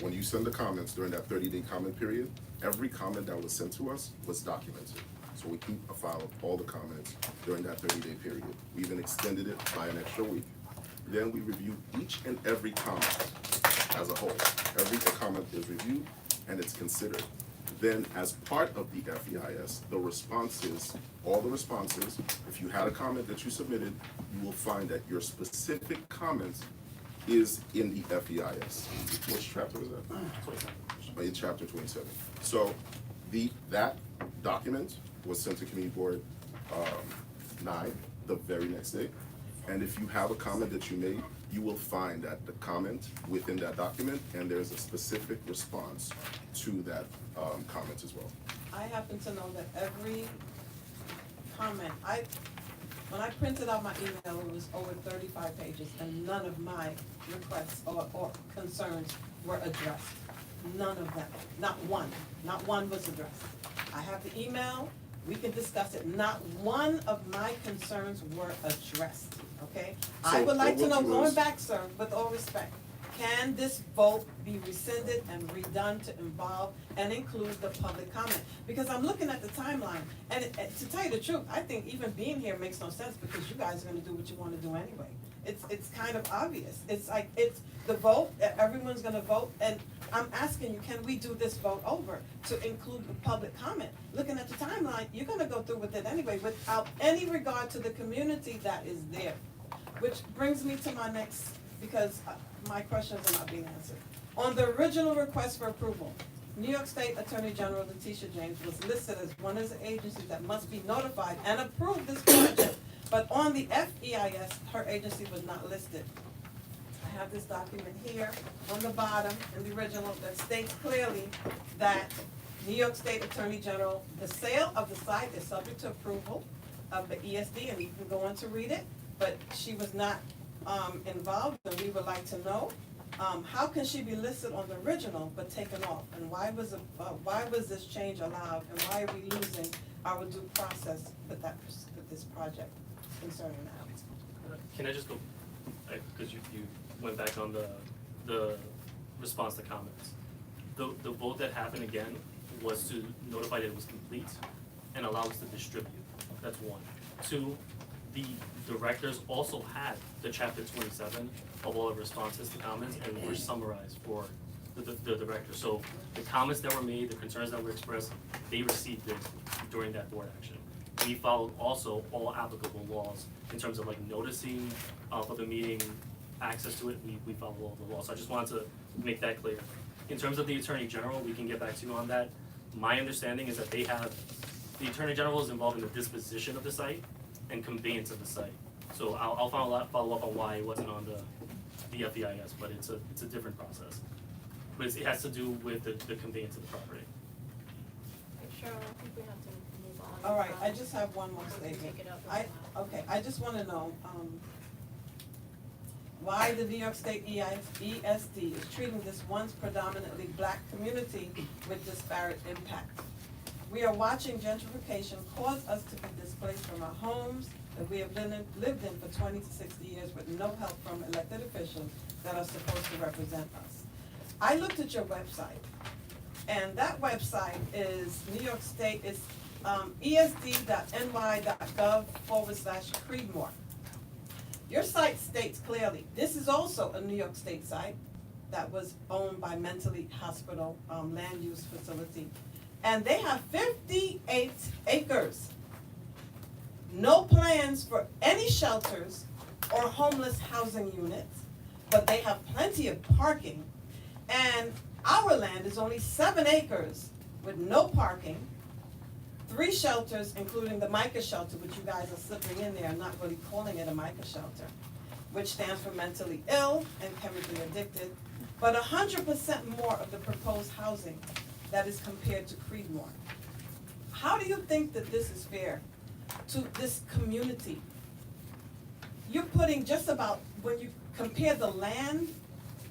when you send the comments during that 30-day comment period, every comment that was sent to us was documented. So we keep a file of all the comments during that 30-day period. We even extended it by an extra week. Then we review each and every comment as a whole. Every comment is reviewed and it's considered. Then as part of the FEIS, the responses, all the responses, if you had a comment that you submitted, you will find that your specific comment is in the FEIS. Which chapter is that? 27. In chapter 27. So that document was sent to Community Board 9 the very next day. And if you have a comment that you made, you will find that the comment within that document, and there's a specific response to that comment as well. I happen to know that every comment, when I printed out my email, it was over 35 pages, and none of my requests or concerns were addressed. None of them, not one was addressed. I have the email, we can discuss it. Not one of my concerns were addressed, okay? So I would like to know, going is, back, sir, with all respect, can this vote be rescinded and redone to involve and include the public comment? Because I'm looking at the timeline, and to tell you the truth, I think even being here makes no sense because you guys are gonna do what you wanna do anyway. It's kind of obvious. It's like, it's the vote, everyone's gonna vote, and I'm asking you, can we do this vote over to include the public comment? Looking at the timeline, you're gonna go through with it anyway without any regard to the community that is there. Which brings me to my next, because my questions are not being answered. On the original request for approval, New York State Attorney General Letitia James was listed as one of the agencies that must be notified and approve this project. But on the FEIS, her agency was not listed. I have this document here on the bottom in the original that states clearly that New York State Attorney General, the sale of the site is subject to approval of the ESD, and you can go on to read it, but she was not involved, and we would like to know, how can she be listed on the original but taken off? And why was this change allowed, and why are we losing our due process with this project concerning that? Can I just go, because you went back on the response to comments. The vote that happened again was to notify that it was complete and allow us to distribute. That's one. Two, the directors also had the chapter 27 of all the responses to comments and were summarized for the directors. So the comments that were made, the concerns that were expressed, they received it during that board action. We followed also all applicable laws in terms of like noticing for the meeting, access to it, we follow all the laws. So I just wanted to make that clear. In terms of the Attorney General, we can get back to you on that. My understanding is that the Attorney General is involved in the disposition of the site and conveyance of the site. So I'll follow up on why it wasn't on the FEIS, but it's a different process. But it has to do with the conveyance of the property. Cheryl, I think we have to move on. All right, I just have one more statement. Take it up. I just wanna know, why the New York State ESD is treating this once predominantly black community with disparate impact. We are watching gentrification cause us to be displaced from our homes that we have lived in for 20 to 60 years with no help from elected officials that are supposed to represent us. I looked at your website, and that website is New York State, is esd.ny.gov/Creedmoor. Your site states clearly, this is also a New York State site that was owned by Mentally Hospital Land Use Facility. And they have 58 acres. No plans for any shelters or homeless housing units, but they have plenty of parking. And our land is only 7 acres with no parking, 3 shelters, including the MICA shelter, which you guys are slipping in there and not really calling it a MICA shelter, which stands for mentally ill and chemically addicted, but 100% more of the proposed housing that is compared to Creedmoor. How do you think that this is fair to this community? You're putting just about, when you compare the land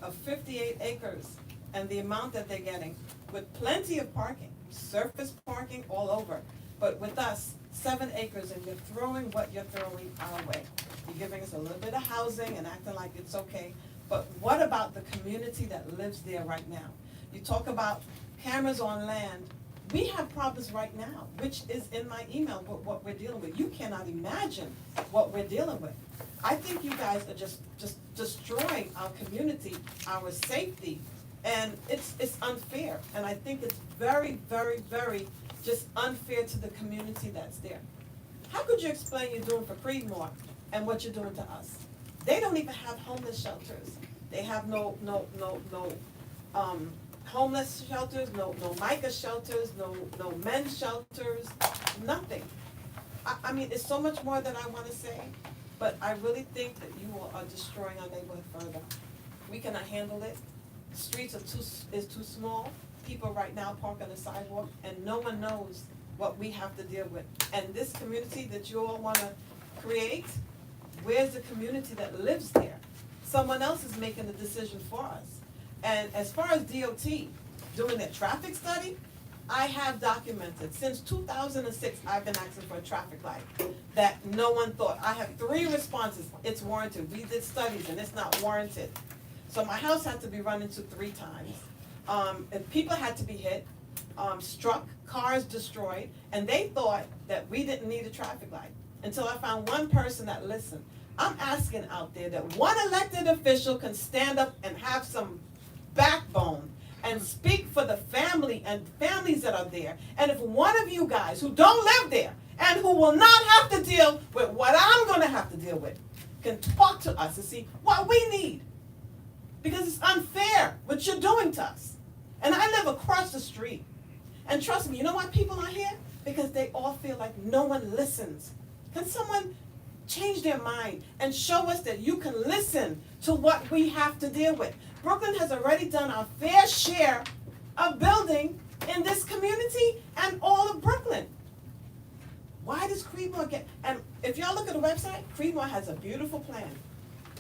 of 58 acres and the amount that they're getting, with plenty of parking, surface parking all over, but with us, 7 acres, and you're throwing what you're throwing our way. You're giving us a little bit of housing and acting like it's okay, but what about the community that lives there right now? You talk about cameras on land, we have problems right now, which is in my email, what we're dealing with. You cannot imagine what we're dealing with. I think you guys are just destroying our community, our safety, and it's unfair. And I think it's very, very, very just unfair to the community that's there. How could you explain you're doing for Creedmoor and what you're doing to us? They don't even have homeless shelters. They have no homeless shelters, no MICA shelters, no men's shelters, nothing. I mean, it's so much more that I wanna say, but I really think that you all are destroying our neighborhood further. We cannot handle it. The streets is too small. People right now park on the sidewalk and no one knows what we have to deal with. And this community that you all wanna create, where's the community that lives there? Someone else is making the decision for us. And as far as DOT doing their traffic study, I have documented, since 2006, I've been asking for a traffic light that no one thought. I have 3 responses, it's warranted. We did studies and it's not warranted. So my house had to be run into 3 times. And people had to be hit, struck, cars destroyed, and they thought that we didn't need a traffic light until I found one person that listened. I'm asking out there that one elected official can stand up and have some backbone and speak for the family and families that are there. And if one of you guys who don't live there and who will not have to deal with what I'm gonna have to deal with can talk to us and see what we need. Because it's unfair what you're doing to us. And I live across the street. And trust me, you know why people are here? Because they all feel like no one listens. Can someone change their mind and show us that you can listen to what we have to deal with? Brooklyn has already done our fair share of building in this community and all of Brooklyn. Why does Creedmoor get, and if y'all look at the website, Creedmoor has a beautiful plan.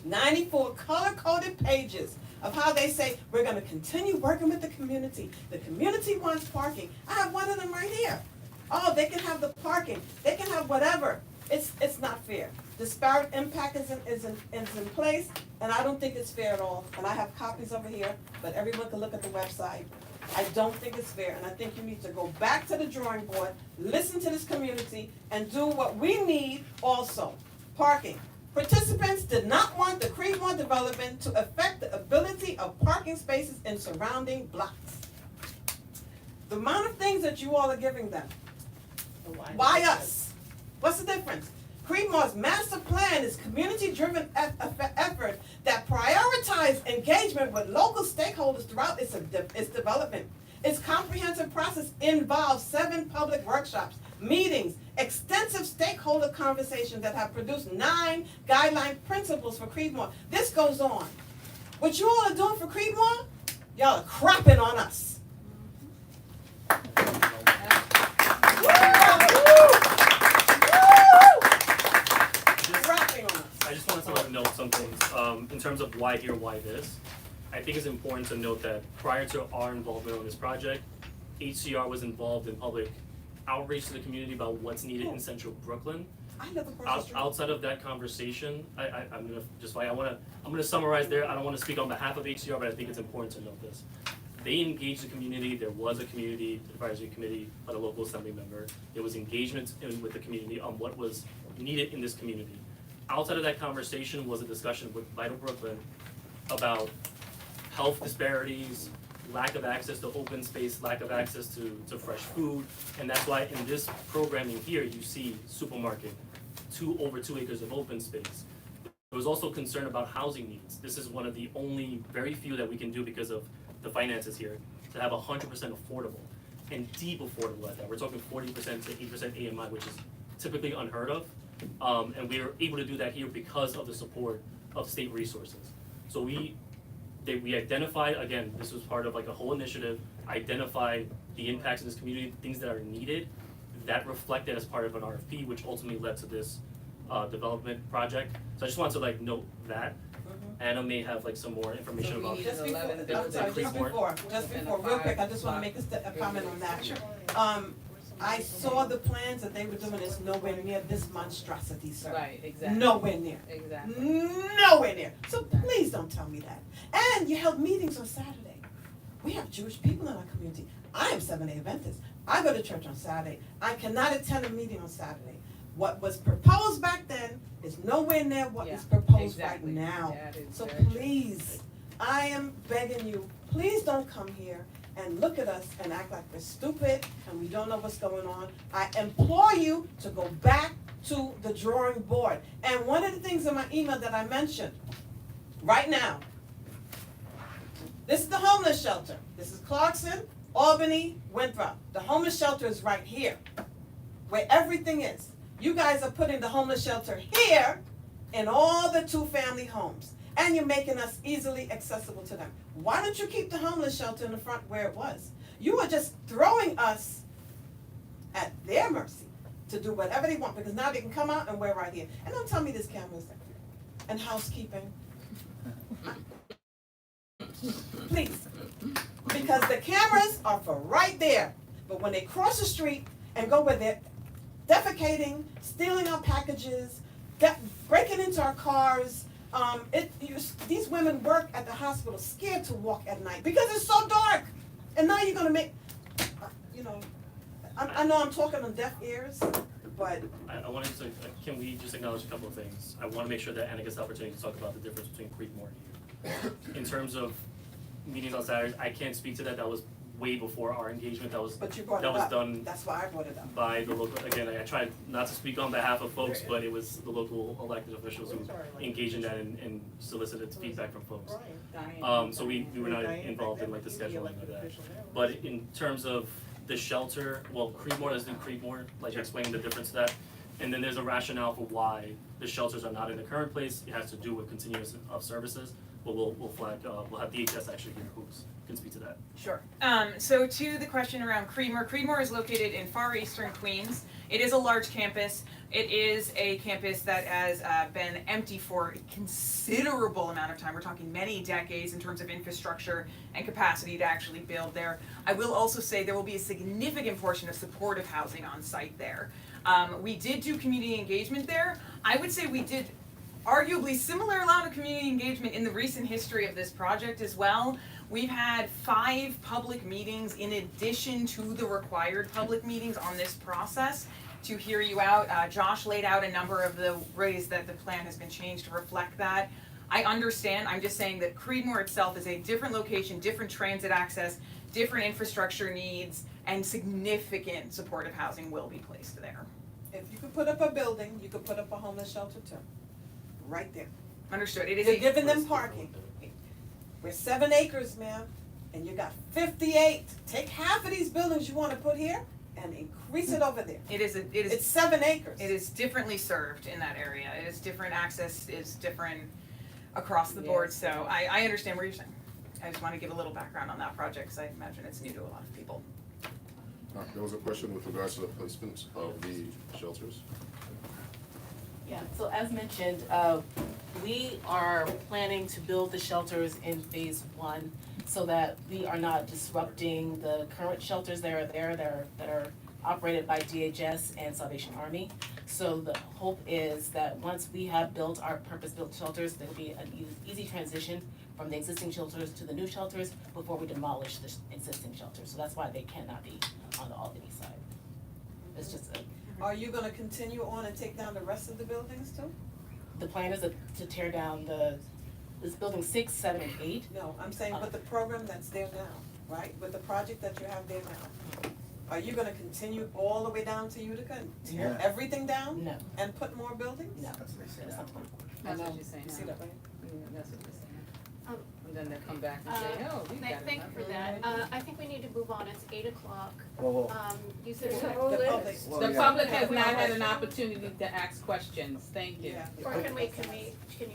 94 color-coded pages of how they say, we're gonna continue working with the community. The community wants parking. I have one of them right here. Oh, they can have the parking, they can have whatever. It's not fair. Disparate impact is in place, and I don't think it's fair at all. And I have copies over here, but everyone can look at the website. I don't think it's fair, and I think you need to go back to the drawing board, listen to this community, and do what we need also. Parking. Participants did not want the Creedmoor development to affect the ability of parking spaces in surrounding blocks. The amount of things that you all are giving them. Why us? What's the difference? Creedmoor's master plan is community-driven effort that prioritizes engagement with local stakeholders throughout its development. Its comprehensive process involves 7 public workshops, meetings, extensive stakeholder conversations that have produced 9 guideline principles for Creedmoor. This goes on. What you all are doing for Creedmoor, y'all are crapping on us. I just wanted to note some things, in terms of why here, why this. I think it's important to note that prior to our involvement on this project, HCR was involved in public outreach to the community about what's needed in central Brooklyn. I live across the street. Outside of that conversation, I'm gonna summarize there. I don't wanna speak on behalf of HCR, but I think it's important to note this. They engaged the community. There was a community advisory committee by the local assembly member. There was engagement with the community on what was needed in this community. Outside of that conversation was a discussion with Vital Brooklyn about health disparities, lack of access to open space, lack of access to fresh food, and that's why in this programming here, you see supermarket, over 2 acres of open space. There was also concern about housing needs. This is one of the only very few that we can do because of the finances here, to have 100% affordable, and deep affordable at that. We're talking 40% to 8% AMI, which is typically unheard of. And we were able to do that here because of the support of state resources. So we identified, again, this was part of like a whole initiative, identify the impacts in this community, things that are needed, that reflected as part of an RFP, which ultimately led to this development project. So I just wanted to like note that. Anna may have like some more information about. Just before, real quick, I just wanna make a comment on that. I saw the plans that they were doing, it's nowhere near this monstrosity, sir. Right, exactly. Nowhere near. Exactly. Nowhere near. So please don't tell me that. And you held meetings on Saturday. We have Jewish people in our community. I am Seventh-day Adventist. I go to church on Saturday. I cannot attend a meeting on Saturday. What was proposed back then is nowhere near what is Yeah, proposed exactly. right now. That is So very true. please, I am begging you, please don't come here and look at us and act like we're stupid and we don't know what's going on. I implore you to go back to the drawing board. And one of the things in my email that I mentioned, right now, this is the homeless shelter. This is Clarkson, Albany, Winthrop. The homeless shelter is right here, where everything is. You guys are putting the homeless shelter here in all the two-family homes, and you're making us easily accessible to them. Why don't you keep the homeless shelter in the front where it was? You are just throwing us at their mercy to do whatever they want, because now they can come out and we're right here. And don't tell me this camera's there. And housekeeping. Please, because the cameras are for right there, but when they cross the street and go where they're defecating, stealing our packages, breaking into our cars, these women work at the hospital scared to walk at night because it's so dark. And now you're gonna make, I know I'm talking on deaf ears, but I wanted to, can we just acknowledge a couple of things? I wanna make sure that Anna gets the opportunity to talk about the difference between Creekmore and you. In terms of meetings on Saturdays, I can't speak to that, that was way before our engagement, that was you brought it that up. was done That's why I brought it up. by the local, again, I tried not to speak on behalf of folks, but it was the local elected officials who engaged in that and solicited feedback from folks. So we were not involved in like the scheduling of that. But in terms of the shelter, well, Creedmoor, let's do Creedmoor, like explaining the difference to that. And then there's a rationale for why the shelters are not in the current place, it has to do with continuous of services. But we'll have DHS actually here who can speak to that. Sure. So to the question around Creedmoor, Creedmoor is located in far eastern Queens. It is a large campus. It is a campus that has been empty for a considerable amount of time. We're talking many decades in terms of infrastructure and capacity to actually build there. I will also say there will be a significant portion of supportive housing on site there. We did do community engagement there. I would say we did arguably similar amount of community engagement in the recent history of this project as well. We've had 5 public meetings in addition to the required public meetings on this process to hear you out. Josh laid out a number of the ways that the plan has been changed to reflect that. I understand, I'm just saying that Creedmoor itself is a different location, different transit access, different infrastructure needs, and significant supportive housing will be placed there. If you could put up a building, you could put up a homeless shelter too. Right there. Understood. It is You're a giving them parking. We're 7 acres, ma'am, and you got 58. Take half of these buildings you wanna put here and increase it over there. It's 7 acres. It is differently served in that area. It is different access, is different across the board, so I understand what you're saying. I just wanna give a little background on that project, cause I imagine it's new to a lot of people. There was a question with regards to the placement of the shelters. Yeah, so as mentioned, we are planning to build the shelters in phase 1 so that we are not disrupting the current shelters that are there that are operated by DHS and Salvation Army. So the hope is that once we have built our purpose-built shelters, there'll be an easy transition from the existing shelters to the new shelters before we demolish the existing shelters. So that's why they cannot be on the Albany side. It's just Are you gonna continue on and take down the rest of the buildings too? the plan is to tear down this building 6, 7, and 8. No, I'm saying with the program that's there now, right? With the project that you have there now. Are you gonna continue all the way down to Utica and tear everything down? No, And put more buildings? no. That's what you're saying You see now. that, right? That's what you're saying. Um, And then they come back and say, oh, we've got enough. Thank you for that. I think we need to move on. It's 8 o'clock. Whoa. You said. The public. Well, The yeah. public has not had an opportunity to ask questions, thank you. Yeah. Or can you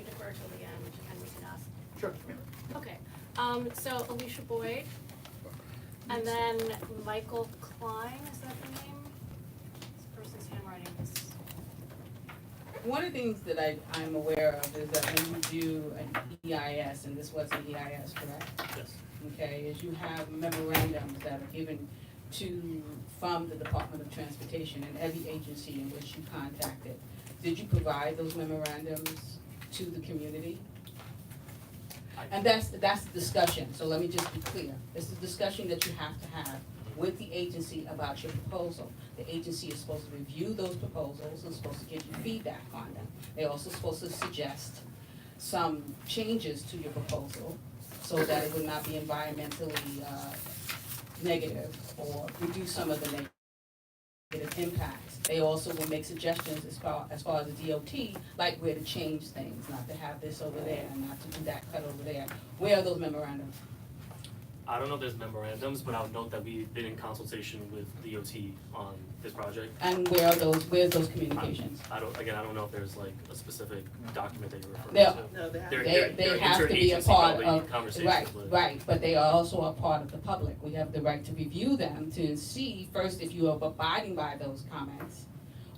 defer till the end and we can ask? Sure. Okay, so Alicia Boyd, and then Michael Klein, is that the name? This person's handwriting is. One of the things that I'm aware of is that when you do an EIS, and this was an EIS, correct? Yes. Okay, is you have memorandums that are given from the Department of Transportation and every agency in which you contacted, did you provide those memorandums to the community? And that's the discussion, so let me just be clear. It's a discussion that you have to have with the agency about your proposal. The agency is supposed to review those proposals and supposed to give you feedback on them. They're also supposed to suggest some changes to your proposal so that it would not be environmentally negative or reduce some of the negative impacts. They also will make suggestions as far as the DOT, like where to change things, not to have this over there, not to do that cut over there. Where are those memorandums? I don't know if there's memorandums, but I would note that we've been in consultation with DOT on this project. And where's those communications? I don't know if there's like a specific document that you're referring There- to. No, they have. They have to be a interagency part probably of, conversations with. right, but they are also a part of the public. We have the right to review them to see first if you are abiding by those comments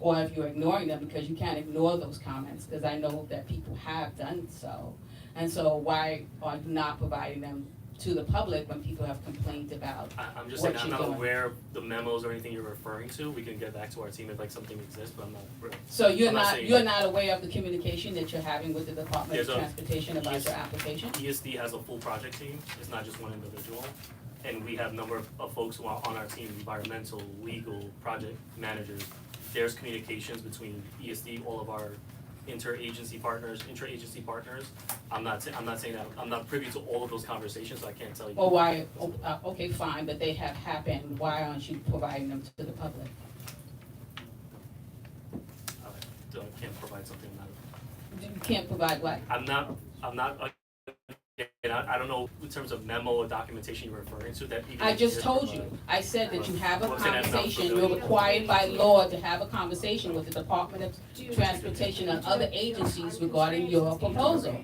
or if you're ignoring them, because you can't ignore those comments, because I know that people have done so. And so why are you not providing them to the public when people have complained about? I'm just what saying, I'm you're not doing. aware of the memos or anything you're referring to. We can get back to our team if like something exists, but I'm not aware. So you're I'm not not, saying- you're not aware of the communication that you're having with the Department of There's a- Transportation about yes. your application? ESD has a full project team, it's not just one individual. And we have a number of folks who are on our team, environmental, legal, project managers. There's communications between ESD, all of our interagency partners. I'm not saying that, I'm not privy to all of those conversations, so I can't tell you. Or why, okay, fine, but they have happened, why aren't you providing them to the public? I can't provide something I'm not. You can't provide what? I'm not, and I don't know in terms of memo or documentation you're referring to that even. I just if told provide. you, I said that you have a Well, then that's not conversation, familiar. you're required by law to have a conversation with the Department of Transportation and other agencies regarding your proposal.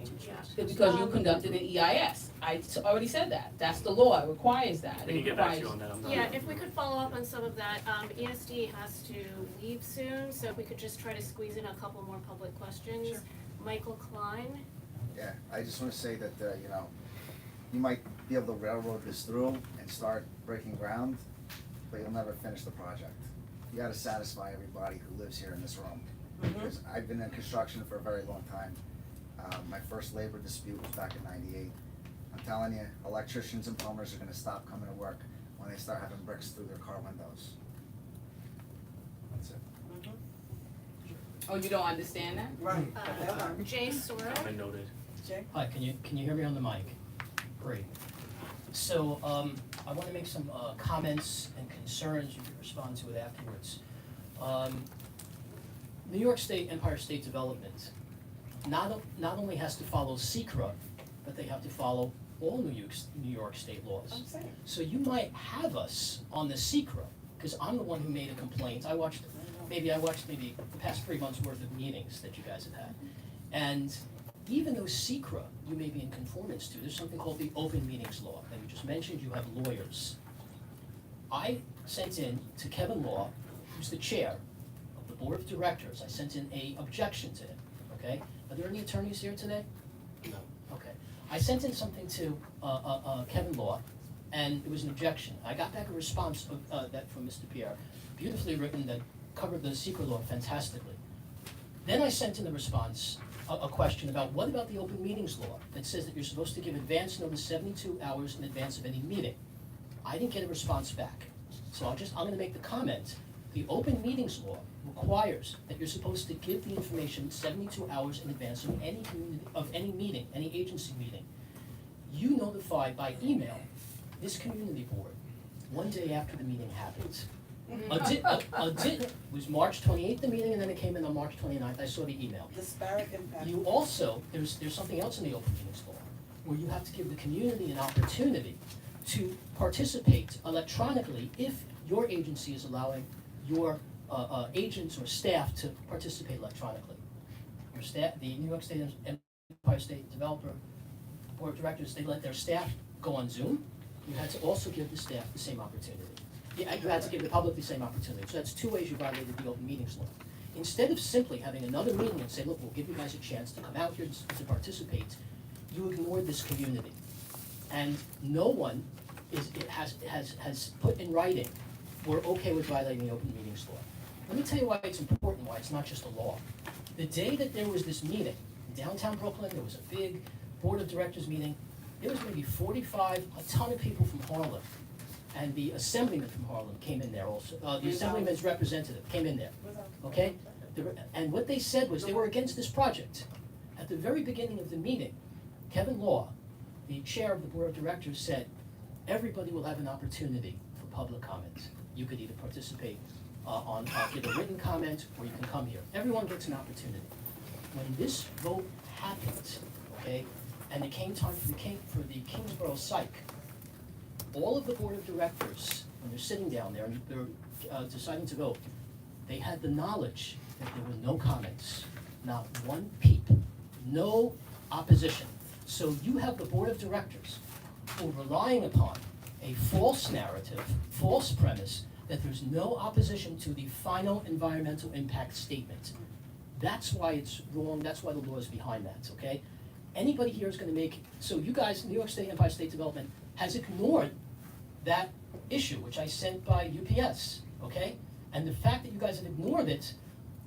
Because you conducted an EIS, I already said that, that's the law, it requires that. We can It get back to you requires- on that, I'm not. Yeah, if we could follow up on some of that, ESD has to leave soon, so if we could just try to squeeze in a couple more public questions. Sure. Michael Klein, Yeah, I just wanna say that, you know, you might be able to railroad this through and start breaking ground, but you'll never finish the project. You gotta satisfy everybody who lives here in this room. Because I've been in construction for a very long time. My first labor dispute was back in '98. I'm telling you, electricians and plumbers are gonna stop coming to work when they start having bricks through their car windows. That's it. Oh, you don't understand that? Right. That one. Jay Sorrell. Been noted. Jay? Hi, can you hear me on the mic? Great. So, I wanna make some, comments and concerns, you can respond to it afterwards. New York State, Empire State Development, not only has to follow SECRA, but they have to follow all New York State laws. I'm saying. So you might have us on the SECRA, cause I'm the one who made a complaint, I watched maybe the past 3 months worth of meetings that you guys have had. And even though SECRA, you may be in conformance to, there's something called the open meetings law that you just mentioned, you have lawyers. I sent in to Kevin Law, who's the chair of the board of directors, I sent in a objection to him, okay? Are there any attorneys here today? No. Okay. I sent in something to Kevin Law, and it was an objection. I got back a response of that from Mr. Pierre, beautifully written, that covered the secret law fantastically. Then I sent in a response, a question about what about the open meetings law that says that you're supposed to give advance notice 72 hours in advance of any meeting. I didn't get a response back. So I'm gonna make the comment, the open meetings law requires that you're supposed to give the information 72 hours in advance of any meeting, any agency meeting. You notified by email this community board 1 day after the meeting happened. It was March 28th, the meeting, and then it came in on March 29th, I saw the email. Disparate impact. You also, there's something else in the open meetings law, where you have to give the community an opportunity to participate electronically if your agency is allowing your agents or staff to participate electronically. Your staff, the New York State Empire State Developer Board of Directors, they let their staff go on Zoom. You had to also give the staff the same opportunity. You had to give the public the same opportunity. So that's 2 ways you violated the open meetings law. Instead of simply having another meeting and say, look, we'll give you guys a chance to come out here to participate, you ignored this community. And no one has put in writing we're okay with violating the open meetings law. Let me tell you why it's important, why it's not just a law. The day that there was this meeting in downtown Brooklyn, there was a big board of directors meeting. There was maybe 45, a ton of people from Harlem. And the assemblyman from Harlem came in there also. The assemblyman's representative came in there, okay? And what they said was they were against this project. At the very beginning of the meeting, Kevin Law, the chair of the board of directors, said, everybody will have an opportunity for public comment. You could either participate give a written comment, or you can come here. Everyone gets an opportunity. When this vote happened, okay, and it came time for the Kingsborough Psych, all of the board of directors, when they're sitting down there and they're deciding to vote, they had the knowledge that there were no comments, not one peep, no opposition. So you have the board of directors who are relying upon a false narrative, false premise, that there's no opposition to the final environmental impact statement. That's why it's wrong, that's why the law is behind that, okay? Anybody here is gonna make, so you guys, New York State Empire State Development has ignored that issue, which I sent by UPS, okay? And the fact that you guys have ignored it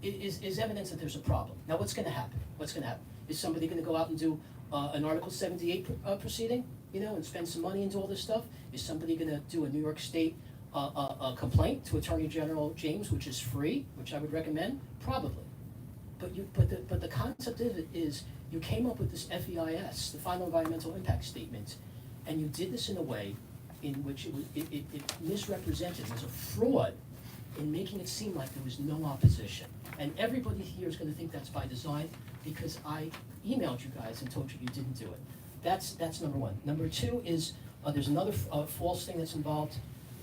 is evidence that there's a problem. Now, what's gonna happen? What's gonna happen? Is somebody gonna go out and do an Article 78 proceeding, you know, and spend some money into all this stuff? Is somebody gonna do a New York State a complaint to Attorney General James, which is free, which I would recommend? Probably. But the concept of it is you came up with this FEIS, the Final Environmental Impact Statement, and you did this in a way in which it misrepresented, there's a fraud in making it seem like there was no opposition. And everybody here is gonna think that's by design because I emailed you guys and told you you didn't do it. That's number one. Number two is, there's another false thing that's involved.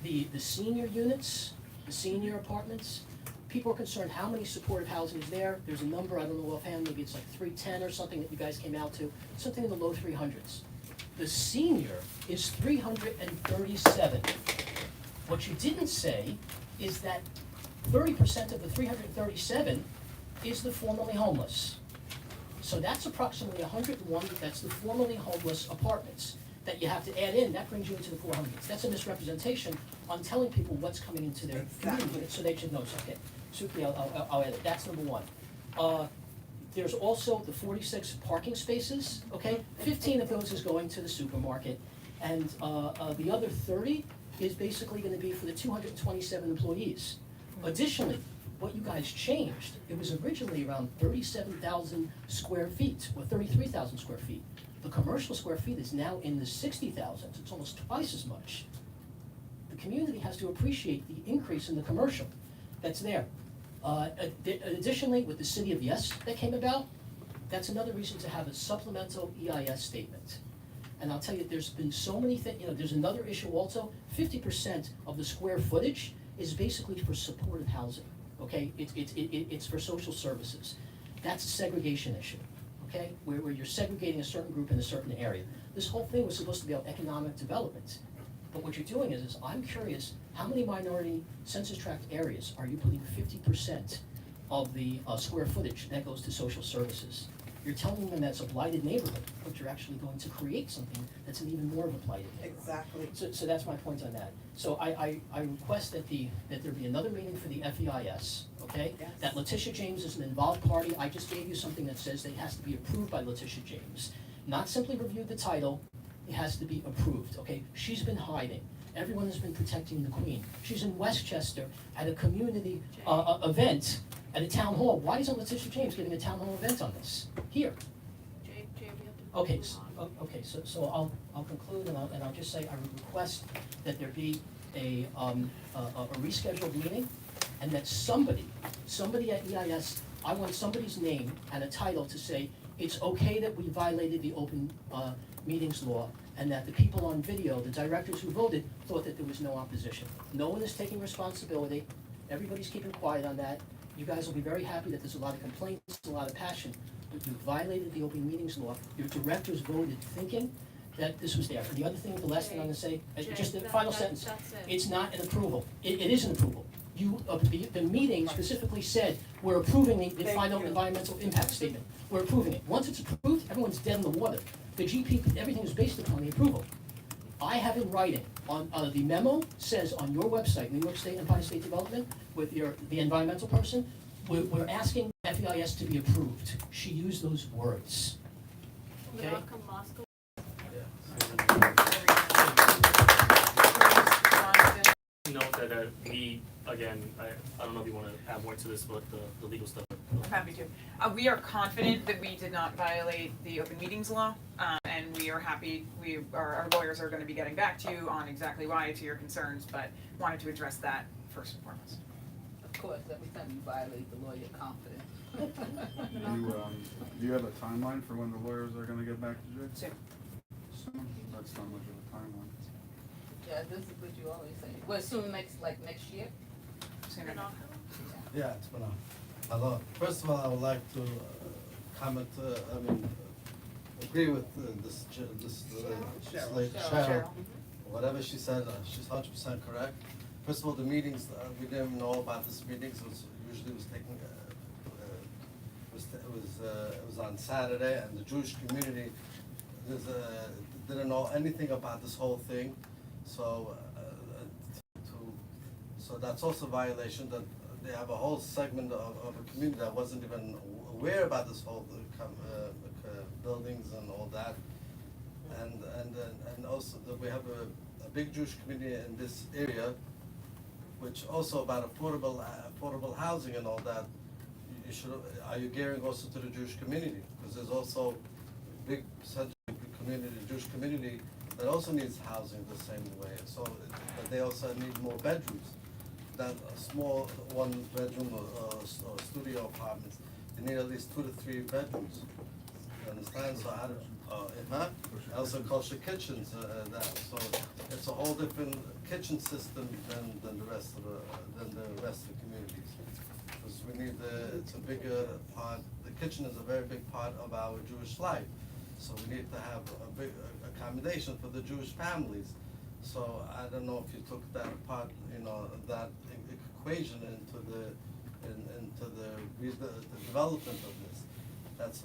The senior units, the senior apartments, people are concerned how many supportive housing is there. There's a number, I don't know offhand, maybe it's like 310 or something that you guys came out to, something in the low 300s. The senior is 337. What you didn't say is that 30% of the 337 is the formerly homeless. So that's approximately 101, that's the formerly homeless apartments that you have to add in, that brings you into the 400s. That's a misrepresentation on telling people what's coming into their community, so they should know. So, okay, Suki, I'll add it, that's number one. There's also the 46 parking spaces, okay? 15 of those is going to the supermarket, and the other 30 is basically gonna be for the 227 employees. Additionally, what you guys changed, it was originally around 37,000 square feet, or 33,000 square feet. The commercial square feet is now in the 60,000, it's almost twice as much. The community has to appreciate the increase in the commercial that's there. Additionally, with the City of Yes that came about, that's another reason to have a supplemental EIS statement. And I'll tell you, there's been so many things, you know, there's another issue also, 50% of the square footage is basically for supportive housing, okay? It's for social services. That's a segregation issue, okay? Where you're segregating a certain group in a certain area. This whole thing was supposed to be about economic development. But what you're doing is I'm curious, how many minority census tract areas are you putting 50% of the square footage that goes to social services? You're telling them that's a blighted neighborhood, but you're actually going to create something that's an even more of a blighted neighborhood. Exactly. So that's my point on that. So I request that there be another meeting for the FEIS, okay? Yes. That Letitia James is an involved party. I just gave you something that says that it has to be approved by Letitia James. Not simply review the title, it has to be approved, okay? She's been hiding. Everyone has been protecting the Queen. She's in Westchester at a community event at a town hall. Why isn't Letitia James giving a town hall event on this? Here. Jay, we have to Okay, move on. so I'll conclude and I'll just say I would request that there be a rescheduled meeting and that somebody at EIS, I want somebody's name and a title to say it's okay that we violated the open meetings law and that the people on video, the directors who voted, thought that there was no opposition. No one is taking responsibility. Everybody's keeping quiet on that. You guys will be very happy that there's a lot of complaints, a lot of passion, but you violated the open meetings law. Your directors voted thinking that this was there. And the other thing, the last thing I'm gonna say, just the final sentence. That's it. It's not an approval. It is an approval. The meeting specifically said, we're approving the Thank final you. environmental impact statement. We're approving it. Once it's approved, everyone's dead in the water. The GP, everything is based upon the approval. I have in writing, on, the memo says on your website, New York State Empire State Development, with the environmental person, we're asking FEIS to be approved. She used those words. Okay. Morocco, Moscow. Note that we, again, I don't know if you wanna add more to this, but the legal stuff. I'm happy to. We are confident that we did not violate the open meetings law, and we are happy, our lawyers are gonna be getting back to you on exactly why, to your concerns, but wanted to address that first and foremost. Of course, every time you violate the law, you're confident. Do you have a timeline for when the lawyers are gonna get back to you? Soon. Soon? That's not much of a timeline. Yeah, this is what you always say. Well, soon next year? Sooner. Yeah, it's been a lot. First of all, I would like to comment, agree with this lady, Cheryl. Whatever she said, she's 100% correct. First of all, the meetings, we didn't know about this meetings, usually was taking, it was on Saturday, and the Jewish community didn't know anything about this whole thing. So that's also a violation, that they have a whole segment of a community that wasn't even aware about this whole buildings and all that. And also that we have a big Jewish community in this area, which also about affordable housing and all that. Are you gearing also to the Jewish community? Because there's also a big community, Jewish community, that also needs housing the same way. So but they also need more bedrooms than a small one-bedroom or studio apartments. They need at least 2 to 3 bedrooms. You understand? So also kosher kitchens now. So it's a whole different kitchen system than the rest of the communities. Because we need it's a bigger part. The kitchen is a very big part of our Jewish life. So we need to have a big accommodation for the Jewish families. So I don't know if you took that part, that equation into the development of this. That's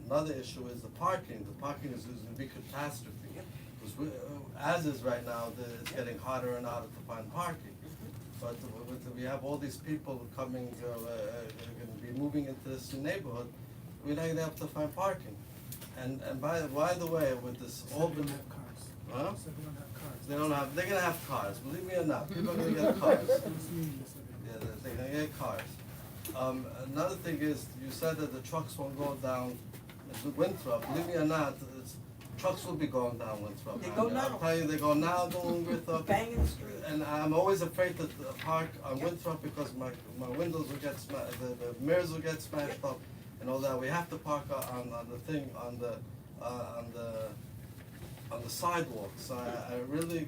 another issue is the parking. The parking is going to be catastrophe. Because as is right now, it's getting harder and harder to find parking. But we have all these people coming, going to be moving into this new neighborhood. We're not going to have to find parking. And by the way, with this open, huh? They don't have. They're gonna have cars. Believe me or not, people are gonna get cars. Yeah, they're gonna get cars. Another thing is, you said that the trucks won't go down Winthrop. Believe me or not, trucks will be going down Winthrop. They go now. I'll tell you, they go now going Winthrop. Banging the street. And I'm always afraid to park on Winthrop because my windows will get smashed, the mirrors will get smashed up, and all that. We have to park on the thing on the sidewalk. So I really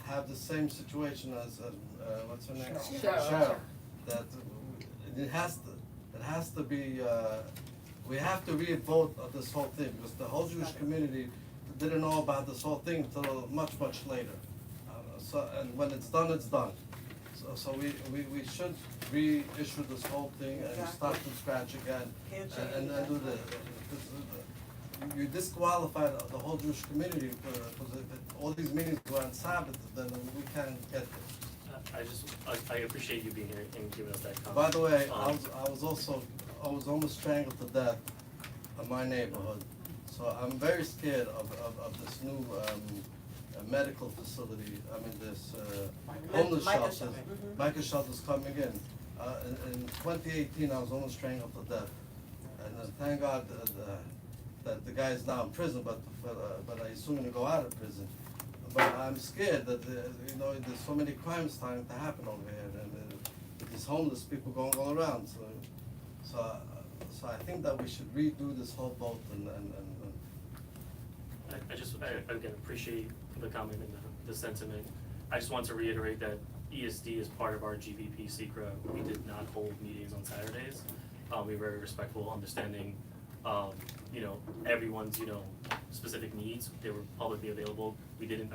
have the same situation as what's her name? Cheryl. That it has to be. We have to re-vote on this whole thing because the whole Jewish community didn't know about this whole thing until much later. And when it's done, it's done. So we should reissue this whole thing and start from scratch again and do you disqualify the whole Jewish community because if all these meetings were on Sabbath, then we can't get this. I appreciate you being here and giving us that comment. By the way, I was almost strangled to death in my neighborhood. So I'm very scared of this new medical facility. I mean, this homeless shelter. Micah shelter's coming in. In 2018, I was almost strangled to death, and thank God that the guy's now in prison. But he's soon gonna go out of prison. But I'm scared that there's so many crimes starting to happen over here, and these homeless people going all around. So I think that we should redo this whole vote and I again appreciate the comment and the sentiment. I just want to reiterate that ESD is part of our GVP secret. We did not hold meetings on Saturdays. We were very respectful, understanding, everyone's, specific needs. They were publicly available. We didn't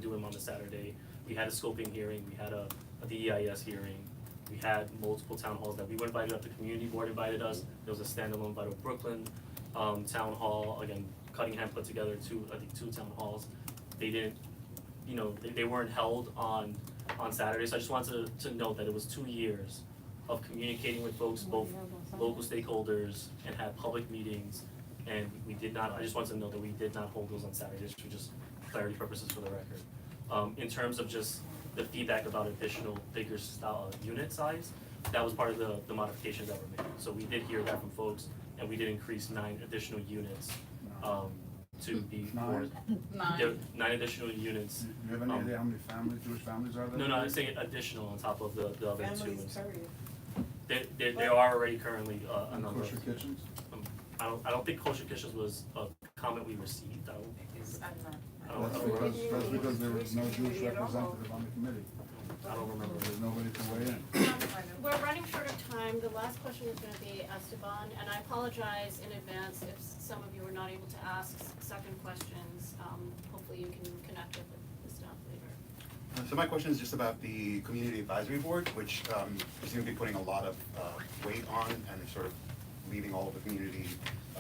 do them on the Saturday. We had a scoping hearing. We had a DEIS hearing. We had multiple town halls that we were invited up. The community board invited us. There was a standalone Vital Brooklyn town hall. Again, Cunningham put together I think two town halls. They didn't, they weren't held on Saturday, so I just wanted to note that it was 2 years of communicating with folks, both local stakeholders, and had public meetings, and I just wanted to note that we did not hold those on Saturdays for just clarity purposes for the record. In terms of just the feedback about additional bigger unit size, that was part of the modifications that were made. So we did hear that from folks, and we did increase 9 additional units, to be more. There were 9 additional units. Do you have any idea how many families, Jewish families are there? No, I'm saying additional on top of the other two. Families, period. There are already currently a And number of. kosher kitchens? I don't think kosher kitchens was a comment we received. I don't That's remember. because there was no Jewish representative on the committee. I don't remember. There's nobody to weigh in. We're running short of time. The last question is gonna be Esteban, and I apologize in advance if some of you were not able to ask second questions. Hopefully you can connect up with the staff later. So my question is just about the Community Advisory Board, which we seem to be putting a lot of weight on and sort of leaving all of the community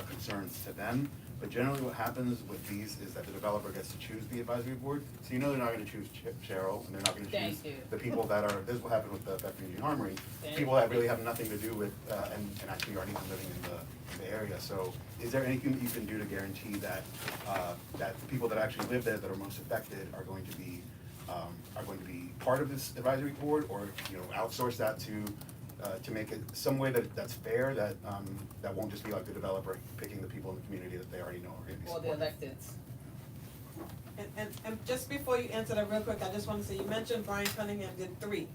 concerns to them. But generally what happens with these is that the developer gets to choose the advisory board. So they're not gonna choose Cheryl, and they're not gonna choose Thank you. the people that are, this is what happened with the Beth Community Armory, Thank people that really have nothing to do with, and actually aren't even living in the area. So is there anything that you can do to guarantee that, that the people that actually live there that are most affected are going to be part of this advisory board, or, outsource that to make it some way that's fair, that won't just be like the developer picking the people in the community that they already know are gonna be Or supported. the electeds. And just before you answer that real quick, I just wanna say, you mentioned Brian Cunningham did 3.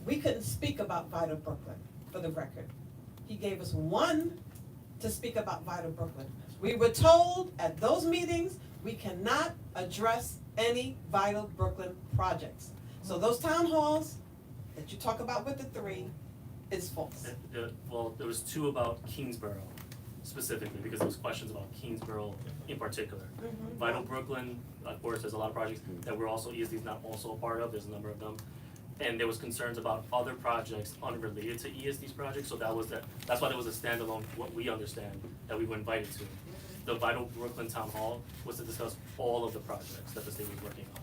We couldn't speak about Vital Brooklyn, for the record. He gave us 1 to speak about Vital Brooklyn. We were told at those meetings, we cannot address any Vital Brooklyn projects. So those town halls that you talk about with the 3 is false. Well, there was 2 about Kingsborough specifically, because there was questions about Kingsborough in particular. Mhm. Vital Brooklyn, of course, there's a lot of projects that we're also, ESD is not also a part of, there's a number of them. And there was concerns about other projects unrelated to ESD's project, so that's why there was a standalone, what we understand, that we were invited to. The Vital Brooklyn Town Hall was to discuss all of the projects that the state was working on.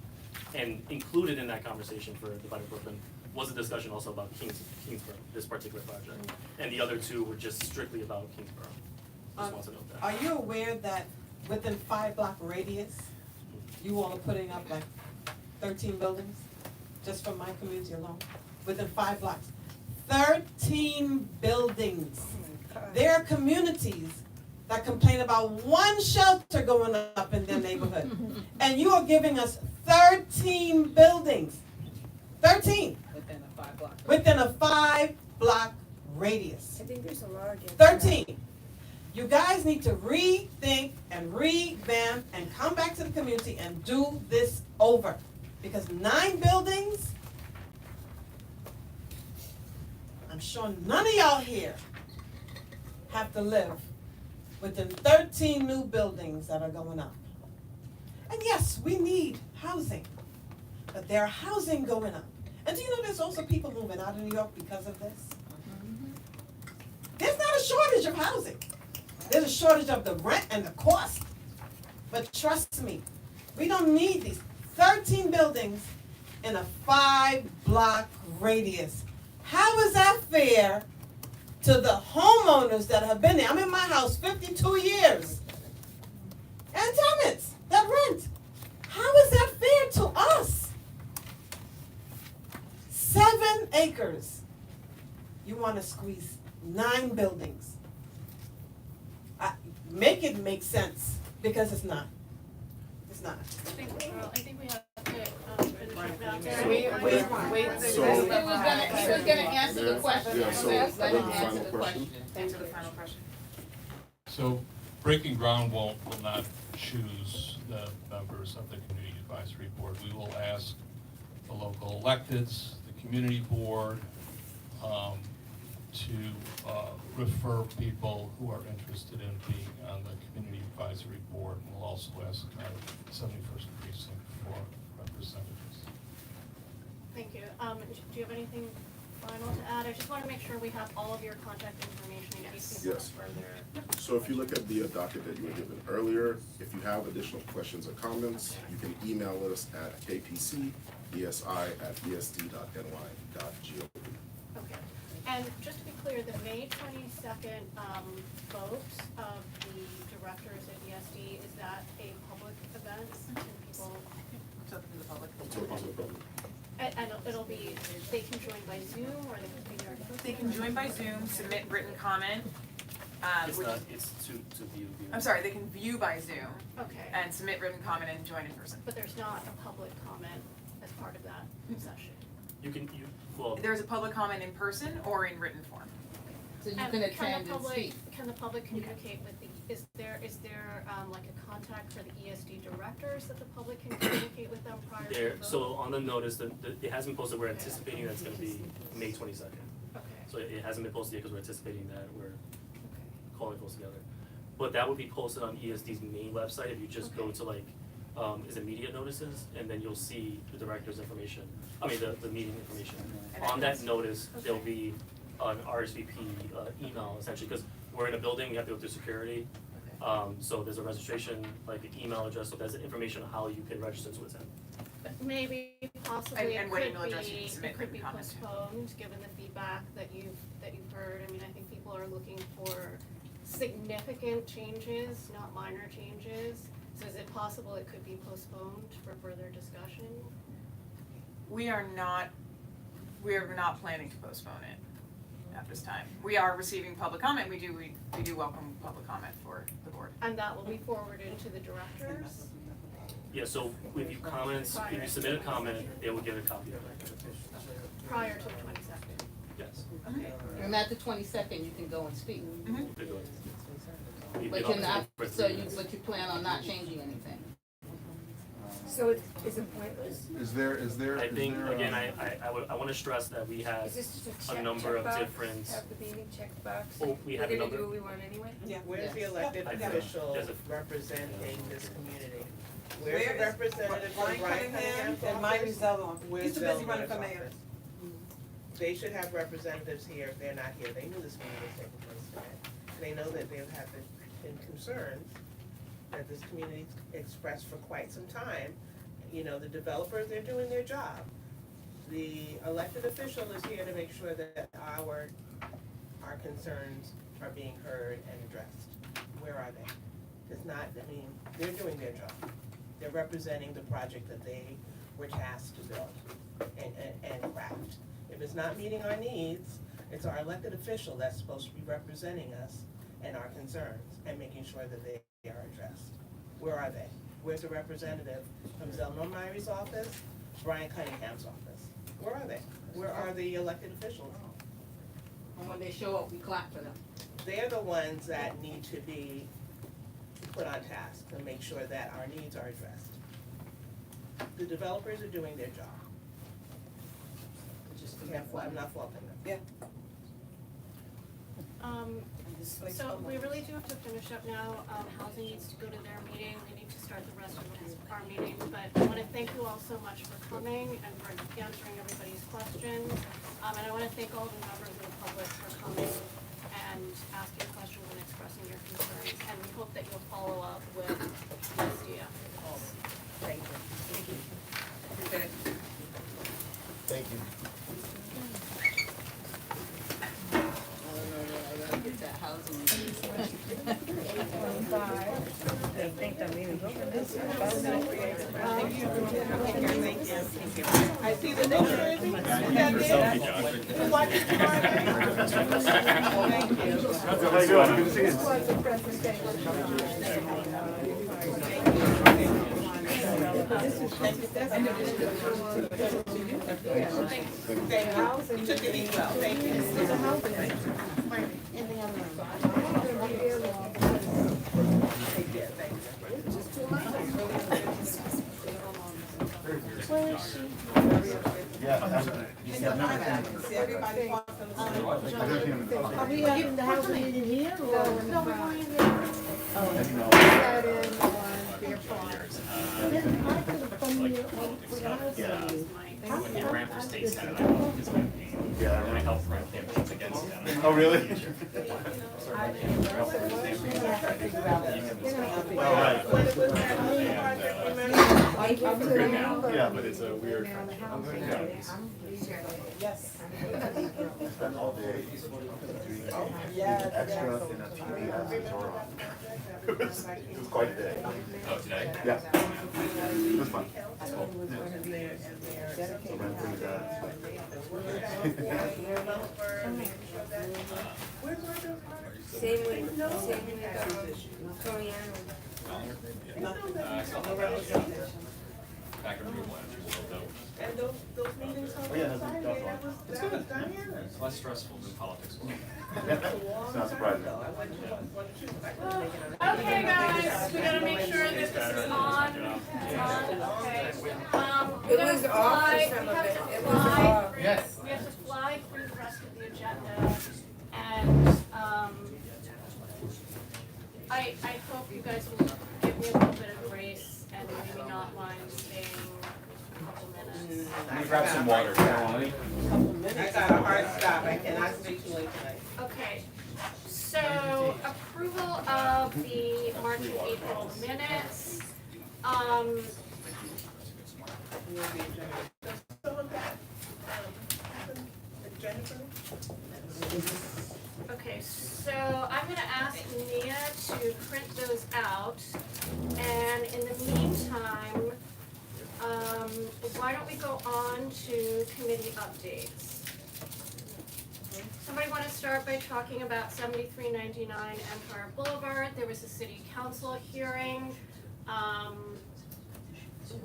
And included in that conversation for the Vital Brooklyn was a discussion also about Kingsborough, this particular project. And the other 2 were just strictly about Kingsborough. Just want to note that. Are you aware that within 5-block radius, you all are putting up like 13 buildings, just from my community alone, within 5 blocks? 13 buildings. There are communities that complain about 1 shelter going up in their neighborhood. And you are giving us 13 buildings. 13 Within a 5-block. within a 5-block radius. I think there's a law against 13. You guys need to rethink and revamp and come back to the community and do this over. Because 9 buildings, I'm sure none of y'all here have to live within 13 new buildings that are going up. And yes, we need housing, but there are housing going up. And do you know there's also people moving out of New York because of this? There's not a shortage of housing. There's a shortage of the rent and the cost. But trust me, we don't need these 13 buildings in a 5-block radius. How is that fair to the homeowners that have been there? I'm in my house 52 years. And tenants that rent. How is that fair to us? 7 acres. You want to squeeze 9 buildings. Make it make sense, because it's not. It's not. I think we have to finish up now. Wait. So- He was gonna answer the question. Yeah, so, Let I him have a answer final the question. Answer the final question. So Breaking Ground will not choose the members of the Community Advisory Board. We will ask the local electeds, the community board, to refer people who are interested in being on the Community Advisory Board. We'll also ask our 71st Precinct for representatives. Thank you. Do you have anything final to add? I just wanna make sure we have all of your contact information in case people have Yes. further. So if you look at the docket that you were given earlier, if you have additional questions or comments, you can email us at kpcesi@esd.ny.gov. Okay, and just to be clear, the May 22nd, vote of the directors at ESD, is that a public event? Can people, It's open to the public. I'm talking to the public. and it'll be, they can join by Zoom or they can be there in person? They can join by Zoom, submit written comment, It's which, not, it's to view. I'm sorry, they can view by Zoom Okay, and submit written comment and join in person. but there's not a public comment as part of that session? Well, There's a public comment in person or in written form. So you And can attend and speak. Can the public communicate with the, is there like a contact for the ESD directors that the public can communicate with them prior to the there, vote? so on the notice, it hasn't been posted, we're anticipating that's gonna be May 22nd. Okay, So it hasn't been posted yet because we're anticipating that we're okay. calling folks together. But that would be posted on ESD's main website, if you just go Okay. to like, is it media notices, and then you'll see the director's information, the meeting information. And On that's- that notice, there'll Okay. be an RSVP email essentially, because we're in a building, we have to go through security. Okay. So there's a registration, like an email address, so there's information on how you can register to attend. But maybe possibly And it what could email address you can be, submit it could be written comment to. postponed, given the feedback that you've heard. I mean, I think people are looking for significant changes, not minor changes. So is it possible it could be postponed for further discussion? We are not planning to postpone it at this time. We are receiving public comment, we do welcome public comment for the board. And that will be forwarded to the directors? Yeah, so if you submit a comment, they will get a copy of it. Prior to the 22nd. Yes. Okay. And at the 22nd, you can go and speak. Mm-hmm. They do it. But you're not, but you plan on not changing anything? So is it pointless? Is there, I think, again, I wanna stress that we had Is this just a a check, number of checkbox? different, Have the meeting checkbox? oh, we had a We're number. gonna do what we want anyway? Yeah. Where's the Yes. elected I think official there's a- representing this community? Where Where's the is representative from Brian Cunningham's and Mike office? Rizzo. Where's He's too busy Zellner's running for mayor. office? They should have representatives here if they're not here. They knew this meeting was taking place today. They know that there have been concerns that this community expressed for quite some time. You know, the developers, they're doing their job. The elected official is here to make sure that our concerns are being heard and addressed. Where are they? It's not, I mean, they're doing their job. They're representing the project that they were tasked to build and craft. If it's not meeting our needs, it's our elected official that's supposed to be representing us and our concerns and making sure that they are addressed. Where are they? Where's the representative from Zelma Myri's office, Brian Cunningham's office? Where are they? Where are the elected officials? And when they show up, we clap for them. They're the ones that need to be put on task and make sure that our needs are addressed. The developers are doing their job. I'm not faulting them. Yeah. So we really do have to finish up now. Housing needs to go to their meeting. We need to start the rest of our meeting. But I want to thank you all so much for coming and for answering everybody's questions. And I want to thank all the members of the public for coming and asking questions and expressing your concerns. And we hope that you'll follow up with USDA. Thank you. Thank you. Thank you. I gotta get that housing. I think the meeting's over. I see the next Thursday. You got this? You watch it Friday? Thank you. How you doing? Good to see you. Was the presentation. You took it easy, well, thank you. See everybody walking from the side. Are we having the house meeting here or? No, we're going in there. That in Bear Farm. Then I could have come here for the house meeting. When your grandpa states that, I don't know if it's gonna be. Yeah, I And I remember. helped run campaigns against that. Oh, really? Oh, right. When it was that project, remember? Yeah, but it's a weird. Yes. Spent all day doing Yes, extra yes. in a TV as a Zoran. It was quite a day. Oh, today? Yeah. It was fun. So went through that. Same with Tony Back in room one, And those meetings, how Oh, yeah, was that's that was Diana. it's less stressful than politics was. It's not surprising. I went to one too, but I couldn't make it on. Okay, guys, we gotta make sure that this is on. It's on, okay. We It gotta was off fly, for some we of have it. to It was fly off. through- Yes. We have to fly through the rest of the agenda, and, I hope you guys will give me a little bit of grace and maybe not mind staying a couple minutes. Let me grab some water. I got a hard stop, I cannot stay too late tonight. Okay, so approval of the March and April minutes. Some of that, happened with Jennifer. Okay, so I'm gonna ask Nia to print those out, and in the meantime, why don't we go on to committee updates? Somebody wanna start by talking about 7399 Empire Boulevard? There was a city council hearing,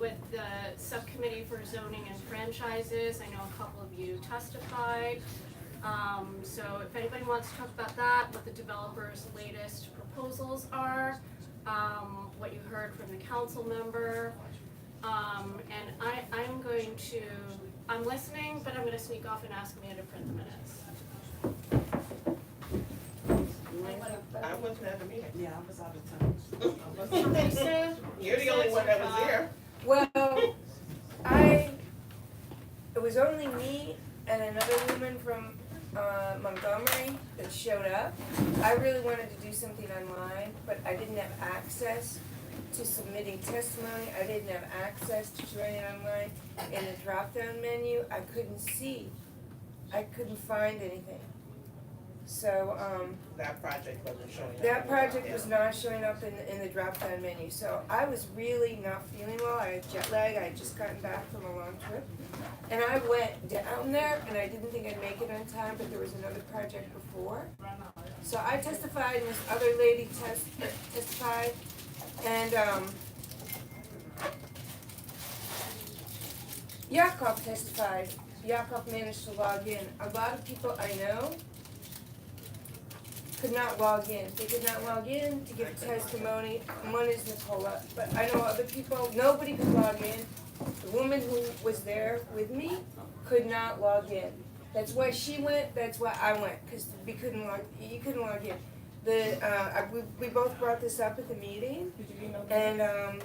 with the subcommittee for zoning and franchises. I know a couple of you testified. So if anybody wants to talk about that, what the developer's latest proposals are, what you heard from the council member. And I'm listening, but I'm gonna sneak off and ask Mia to print the minutes. I wasn't at the meeting. Yeah, I was out of town. Lisa? You're the only one that was there. Well, it was only me and another woman from Montgomery that showed up. I really wanted to do something online, but I didn't have access to submitting testimony. I didn't have access to joining online. In the drop-down menu, I couldn't see. I couldn't find anything. So, That project wasn't showing up. that project was not showing up in the drop-down menu, so I was really not feeling well. I had jet lag, I had just gotten back from a long trip. And I went down there, and I didn't think I'd make it on time, but there was another project before. So I testified, and this other lady testified, and, Yakov testified. Yakov managed to log in. A lot of people I know could not log in. They could not log in to give testimony. One is Nicola, but I know other people, nobody could log in. The woman who was there with me could not log in. That's why she went, that's why I went, because you couldn't log in. We both brought this up at the meeting, and,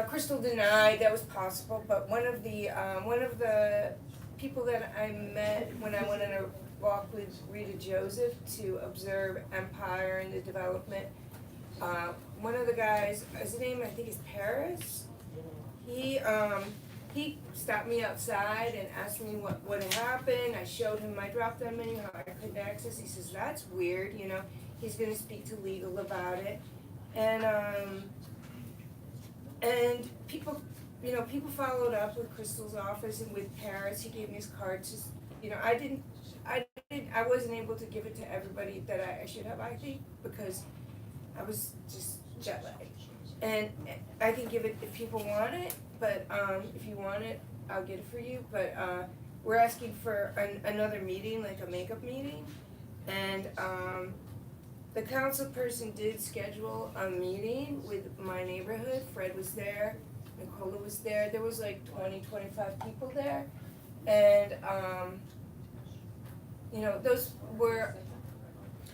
Crystal denied that was possible, but one of the people that I met when I went on a walk with Rita Joseph to observe Empire and the development. One of the guys, his name I think is Paris. He stopped me outside and asked me what had happened. I showed him my drop-down menu, how I couldn't access. He says that's weird, you know. He's gonna speak to legal about it, and people, you know, people followed up with Crystal's office and with Paris. He gave me his card. Just, you know, I wasn't able to give it to everybody that I should have, I think, because I was just jet lagged. And I can give it if people want it, but if you want it, I'll get it for you. But we're asking for another meeting, like a makeup meeting, and the council person did schedule a meeting with my neighborhood. Fred was there, Nicola was there. There was like 25 people there, and you know, those were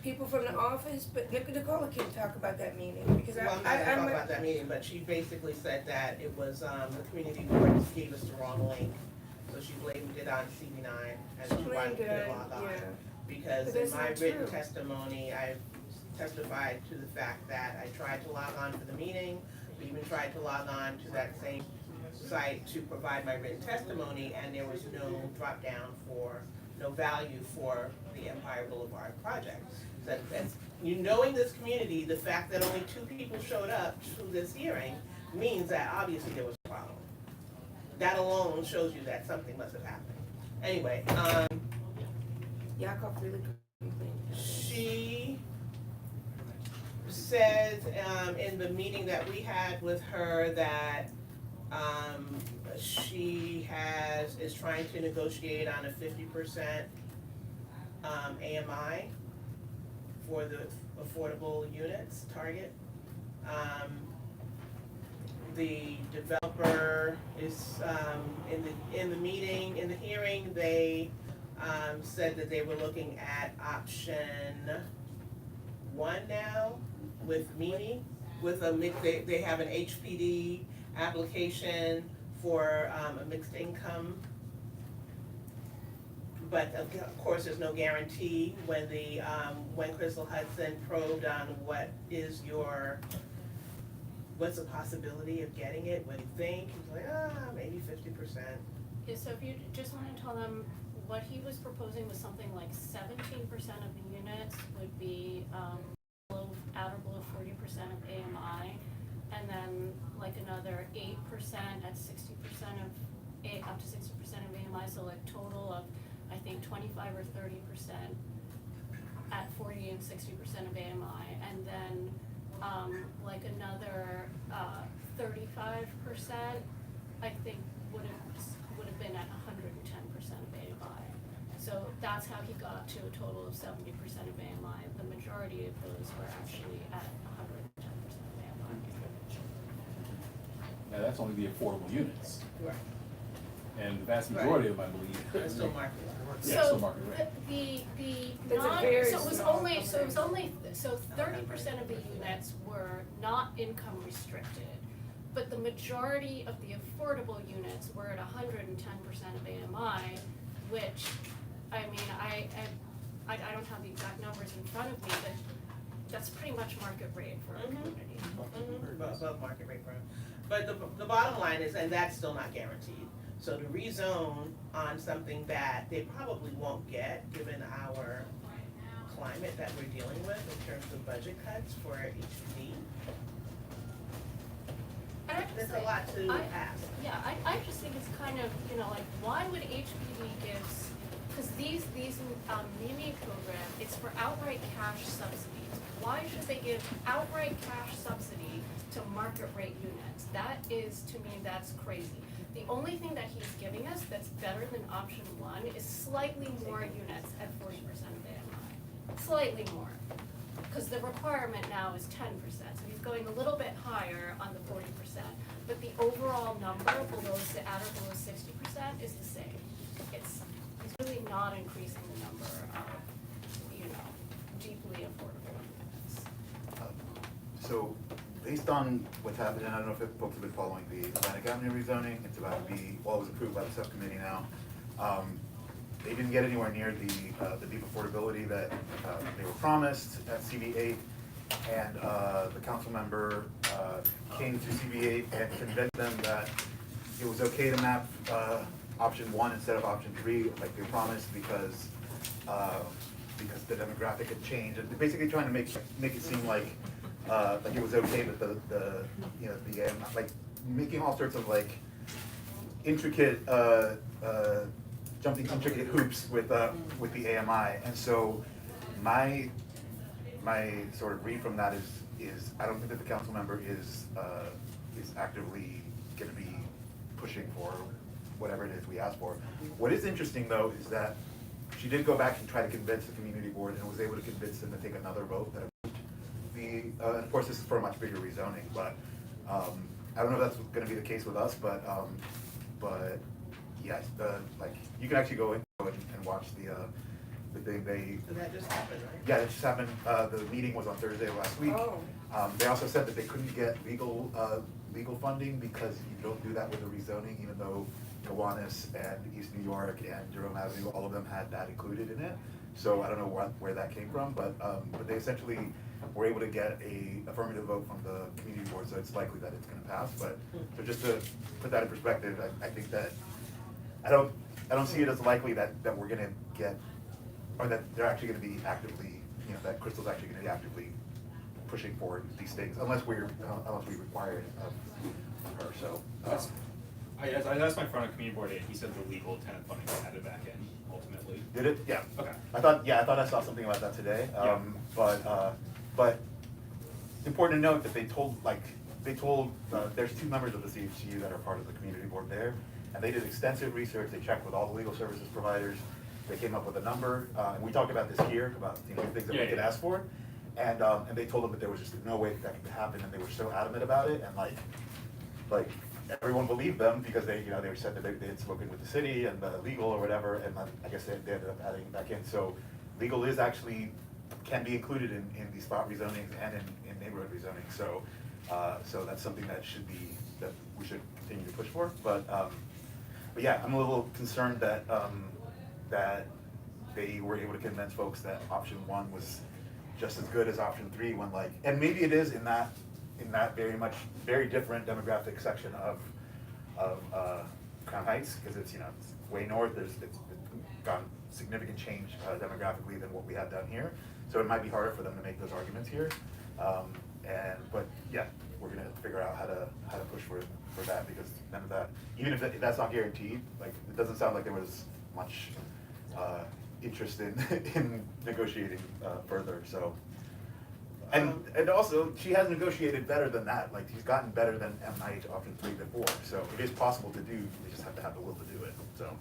people from the office, but Nicola can't talk about that meeting because Well, I'm not gonna talk about that meeting, but she basically said that it was, the community board gave us the wrong link So she blamed it on CV9 and She she wanted blamed to it log on, on. yeah. Because But in that's my not written true. testimony, I testified to the fact that I tried to log on for the meeting, we even tried to log on to that same site to provide my written testimony, and there was no drop down for, no value for the Empire Boulevard project. So that's, you knowing this community, the fact that only 2 people showed up to this hearing means that obviously there was a problem. That alone shows you that something must have happened. Anyway, Yakov really complained. she said in the meeting that we had with her that she is trying to negotiate on a 50% AMI for the affordable units target. The developer is in the meeting, in the hearing, they said that they were looking at option 1 now with Mimi, with a mix. They have an HPD application for a mixed income, but of course there's no guarantee. When Crystal Hudson probed on what's the possibility of getting it, what do you think? He's like, maybe 50%. Yeah, so if you just wanna tell them, what he was proposing was something like 17% of the units would be, at or below 40% of AMI, and then like another 8% at 60% of, up to 60% of AMI, so like total of, I think 25 or 30% at 40 and 60% of AMI, and then like another 35%, I think would have been at 110% of AMI. So that's how he got to a total of 70% of AMI. The majority of those were actually at 110% of AMI. Now, that's only the affordable units, Right. and the vast majority of them, I believe. It's still market. Yeah, still market rate. That's a very so it was small only, company. so 30% of the units were not income restricted, but the majority of the affordable units were at 110% of AMI, which, I mean, I don't have the exact numbers in front of me, but that's pretty much market rate for our community. Above market rate, right? But the bottom line is, and that's still not guaranteed. So to rezone on something that they probably won't get, given our climate that we're dealing with in terms of budget cuts for HPD, there's a lot to ask. Yeah, I just think it's kind of, like, why would HPD give, because these Mimi program, it's for outright cash subsidies. Why should they give outright cash subsidy to market rate units? That is, to me, that's crazy. The only thing that he's giving us that's better than option 1 is slightly more units at 40% of AMI. Slightly more. Because the requirement now is 10%, so he's going a little bit higher on the 40%. But the overall number at or below 60% is the same. It's really not increasing the number of, deeply affordable units. So, based on what's happened, and I don't know if folks have been following the Atlantic Avenue rezoning, it's about to be, well, it was approved by the subcommittee now. They didn't get anywhere near the deep affordability that they were promised at CB8, and the council member came to CB8 and convinced them that it was okay to map option 1 instead of option 3, like they promised, because the demographic had changed, and basically trying to make it seem like it was okay that the like making all sorts of like intricate jumping intricate hoops with the AMI. And so my sort of read from that is I don't think that the council member is actively going to be pushing for whatever it is we asked for. What is interesting though is that she did go back and try to convince the community board and was able to convince them to take another vote that and of course this is for a much bigger rezoning, but I don't know if that's going to be the case with us, but yes, like you can actually go in and watch the thing. So that just happened, right? Yeah, it just happened. The meeting was on Thursday of last week. Oh. They also said that they couldn't get legal funding because you don't do that with a rezoning, even though Gowanus and East New York and Jerome Avenue, all of them had that included in it. So I don't know where that came from, but they essentially were able to get a affirmative vote from the community board, so it's likely that it's gonna pass. But so just to put that in perspective, I think that I don't see it as likely that we're gonna get, or that they're actually gonna be actively, that Crystal's actually gonna be actively pushing for these things, unless we require it of her, so. I asked my friend on community board, and he said the legal tenant funding was added back in ultimately. Did it? Yeah. Okay. I thought I saw something about that today. Yeah. But important to note that they told, there's 2 members of the CHCU that are part of the community board there, and they did extensive research. They checked with all the legal services providers. They came up with a number, and we talked about this here, about things that we could ask for, and they told them that there was just no way that could happen, and they were so adamant about it, and like everyone believed them because they said that they had spoken with the city and the legal or whatever, and I guess they ended up adding it back in. So legal is actually can be included in these spot rezonings and in neighborhood rezoning. So that's something that we should continue to push for. But yeah, I'm a little concerned that that they were able to convince folks that option 1 was just as good as option 3 when and maybe it is in that very different demographic section of Crown Heights, because it's way north. It's gone significant change demographically than what we have down here, so it might be harder for them to make those arguments here. But yeah, we're gonna figure out how to push for that, because none of that, even if that's not guaranteed, it doesn't sound like there was much interest in negotiating further. So. And also, she has negotiated better than that. She's gotten better than MIH option 3 before. So it is possible to do. We just have to have the will to do it. So.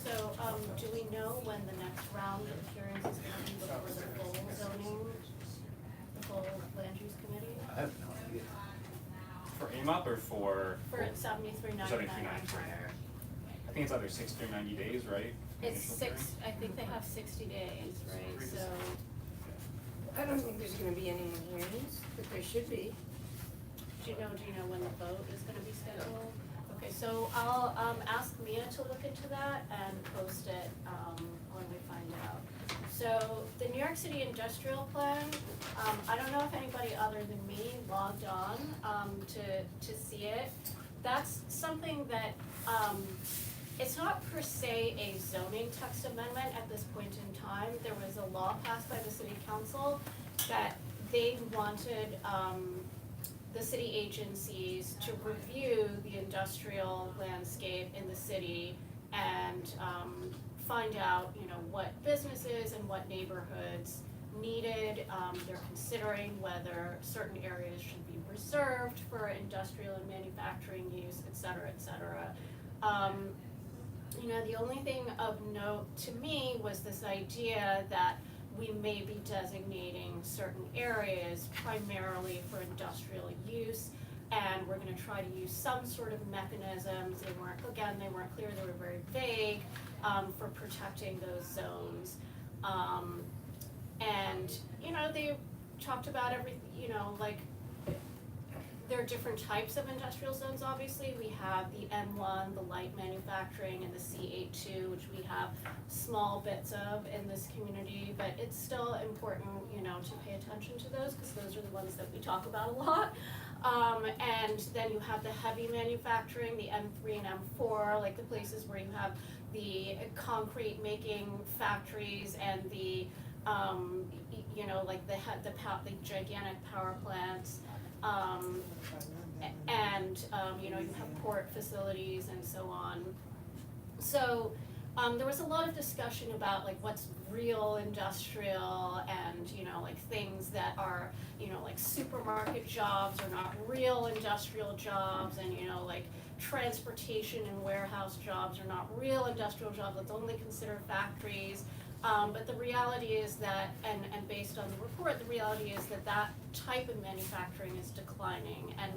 So, do we know when the next round of hearings is going to be before the full zoning, the full land use committee? I have no idea. For AMOP or for? For 7399. I think it's either 60 or 90 days, right? It's 6, I think they have 60 days, right? So. I don't think there's gonna be any hearings, but there should be. Do you know when the vote is gonna be scheduled? Okay, so I'll ask Mia to look into that and post it when we find out. So the New York City Industrial Plan, I don't know if anybody other than me logged on to see it. That's something that it's not per se a zoning text amendment at this point in time. There was a law passed by the city council that they wanted the city agencies to review the industrial landscape in the city and find out, what businesses and what neighborhoods needed. They're considering whether certain areas should be reserved for industrial and manufacturing use, et cetera, et cetera. The only thing of note to me was this idea that we may be designating certain areas primarily for industrial use, and we're gonna try to use some sort of mechanisms. They weren't clear, they were very vague, for protecting those zones. And, they talked about there are different types of industrial zones, obviously. We have the M1, the light manufacturing, and the C82, which we have small bits of in this community, but it's still important, to pay attention to those, because those are the ones that we talk about a lot. And then you have the heavy manufacturing, the M3 and M4, the places where you have the concrete making factories and the, the gigantic power plants. And you have port facilities and so on. So there was a lot of discussion about what's real industrial and things that are supermarket jobs are not real industrial jobs, and transportation and warehouse jobs are not real industrial jobs. Let's only consider factories. But the reality is that, and based on the report, the reality is that type of manufacturing is declining, and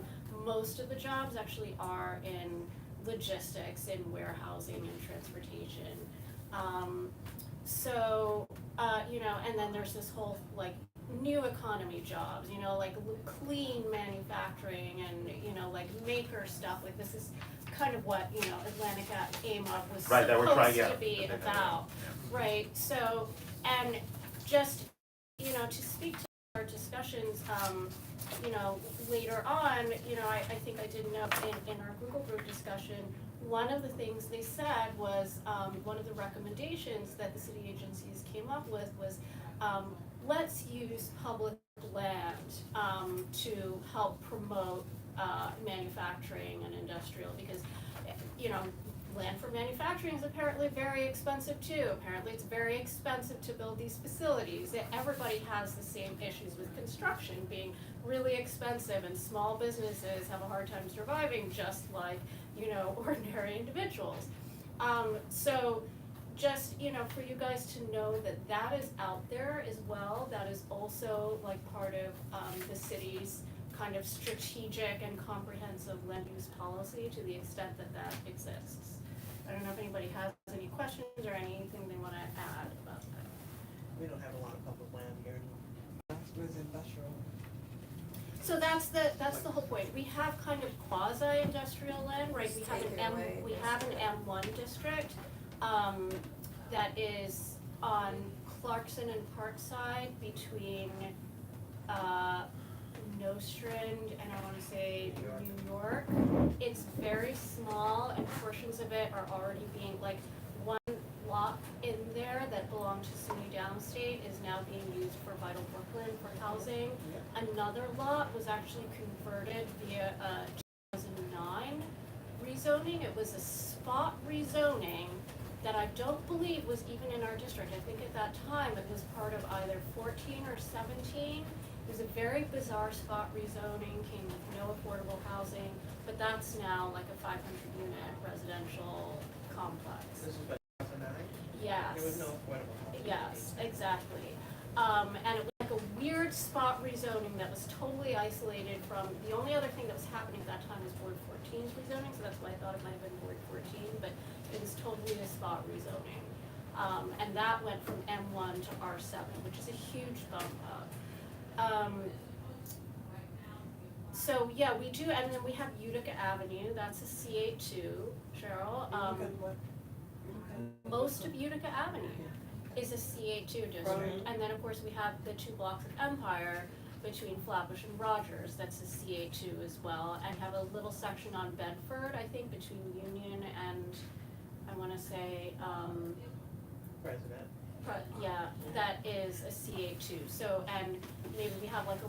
most of the jobs actually are in logistics, in warehousing and transportation. And then there's this whole new economy jobs, you know, like clean manufacturing and, you know, like maker stuff, like this is kind of what, you know, Atlantic AIM Up was Right, that we're trying, supposed yeah, to be that- about, right? So, and just, you know, to speak to our discussions, you know, later on, you know, I think I did note in our Google group discussion, one of the things they said was, one of the recommendations that the city agencies came up with was, let's use public land, to help promote, manufacturing and industrial, because, you know, land for manufacturing is apparently very expensive too. Apparently it's very expensive to build these facilities. Everybody has the same issues with construction being really expensive, and small businesses have a hard time surviving just like, you know, ordinary individuals. So just, you know, for you guys to know that that is out there as well. That is also like part of the city's kind of strategic and comprehensive land use policy to the extent that that exists. I don't know if anybody has any questions or anything they want to add about that. We don't have a lot of public land here. Where's industrial? So that's the whole point. We have kind of quasi-industrial land, right? We have Take an it away. we have an M1 district that is on Clarkson and Parkside between Nostrand and I want to say New York. It's very small, and portions of it are already being, like, one lot in there that belonged to SUNY Downstate is now being used for Vital Brooklyn for housing. Another lot was actually converted via 2009 rezoning. It was a spot rezoning that I don't believe was even in our district. I think at that time it was part of either 14 or 17. It was a very bizarre spot rezoning, came with no affordable housing, but that's now like a 500 unit residential complex. This was 2009? Yes. There was no affordable housing. Yes, exactly. And it was like a weird spot rezoning that was totally isolated from, the only other thing that was happening at that time was Board 14's rezoning, so that's why I thought it might have been Board 14, but it was totally a spot rezoning. And that went from M1 to R7, which is a huge bump up. So yeah, we do, and then we have Utica Avenue, that's a CA2, Cheryl. Most of Utica Avenue is a CA2 district, and then of course we have the 2 blocks of Empire between Flatbush and Rogers, that's a CA2 as well, and have a little section on Bedford, I think, between Union and, I wanna say, President. yeah, that is a CA2. So, and maybe we have like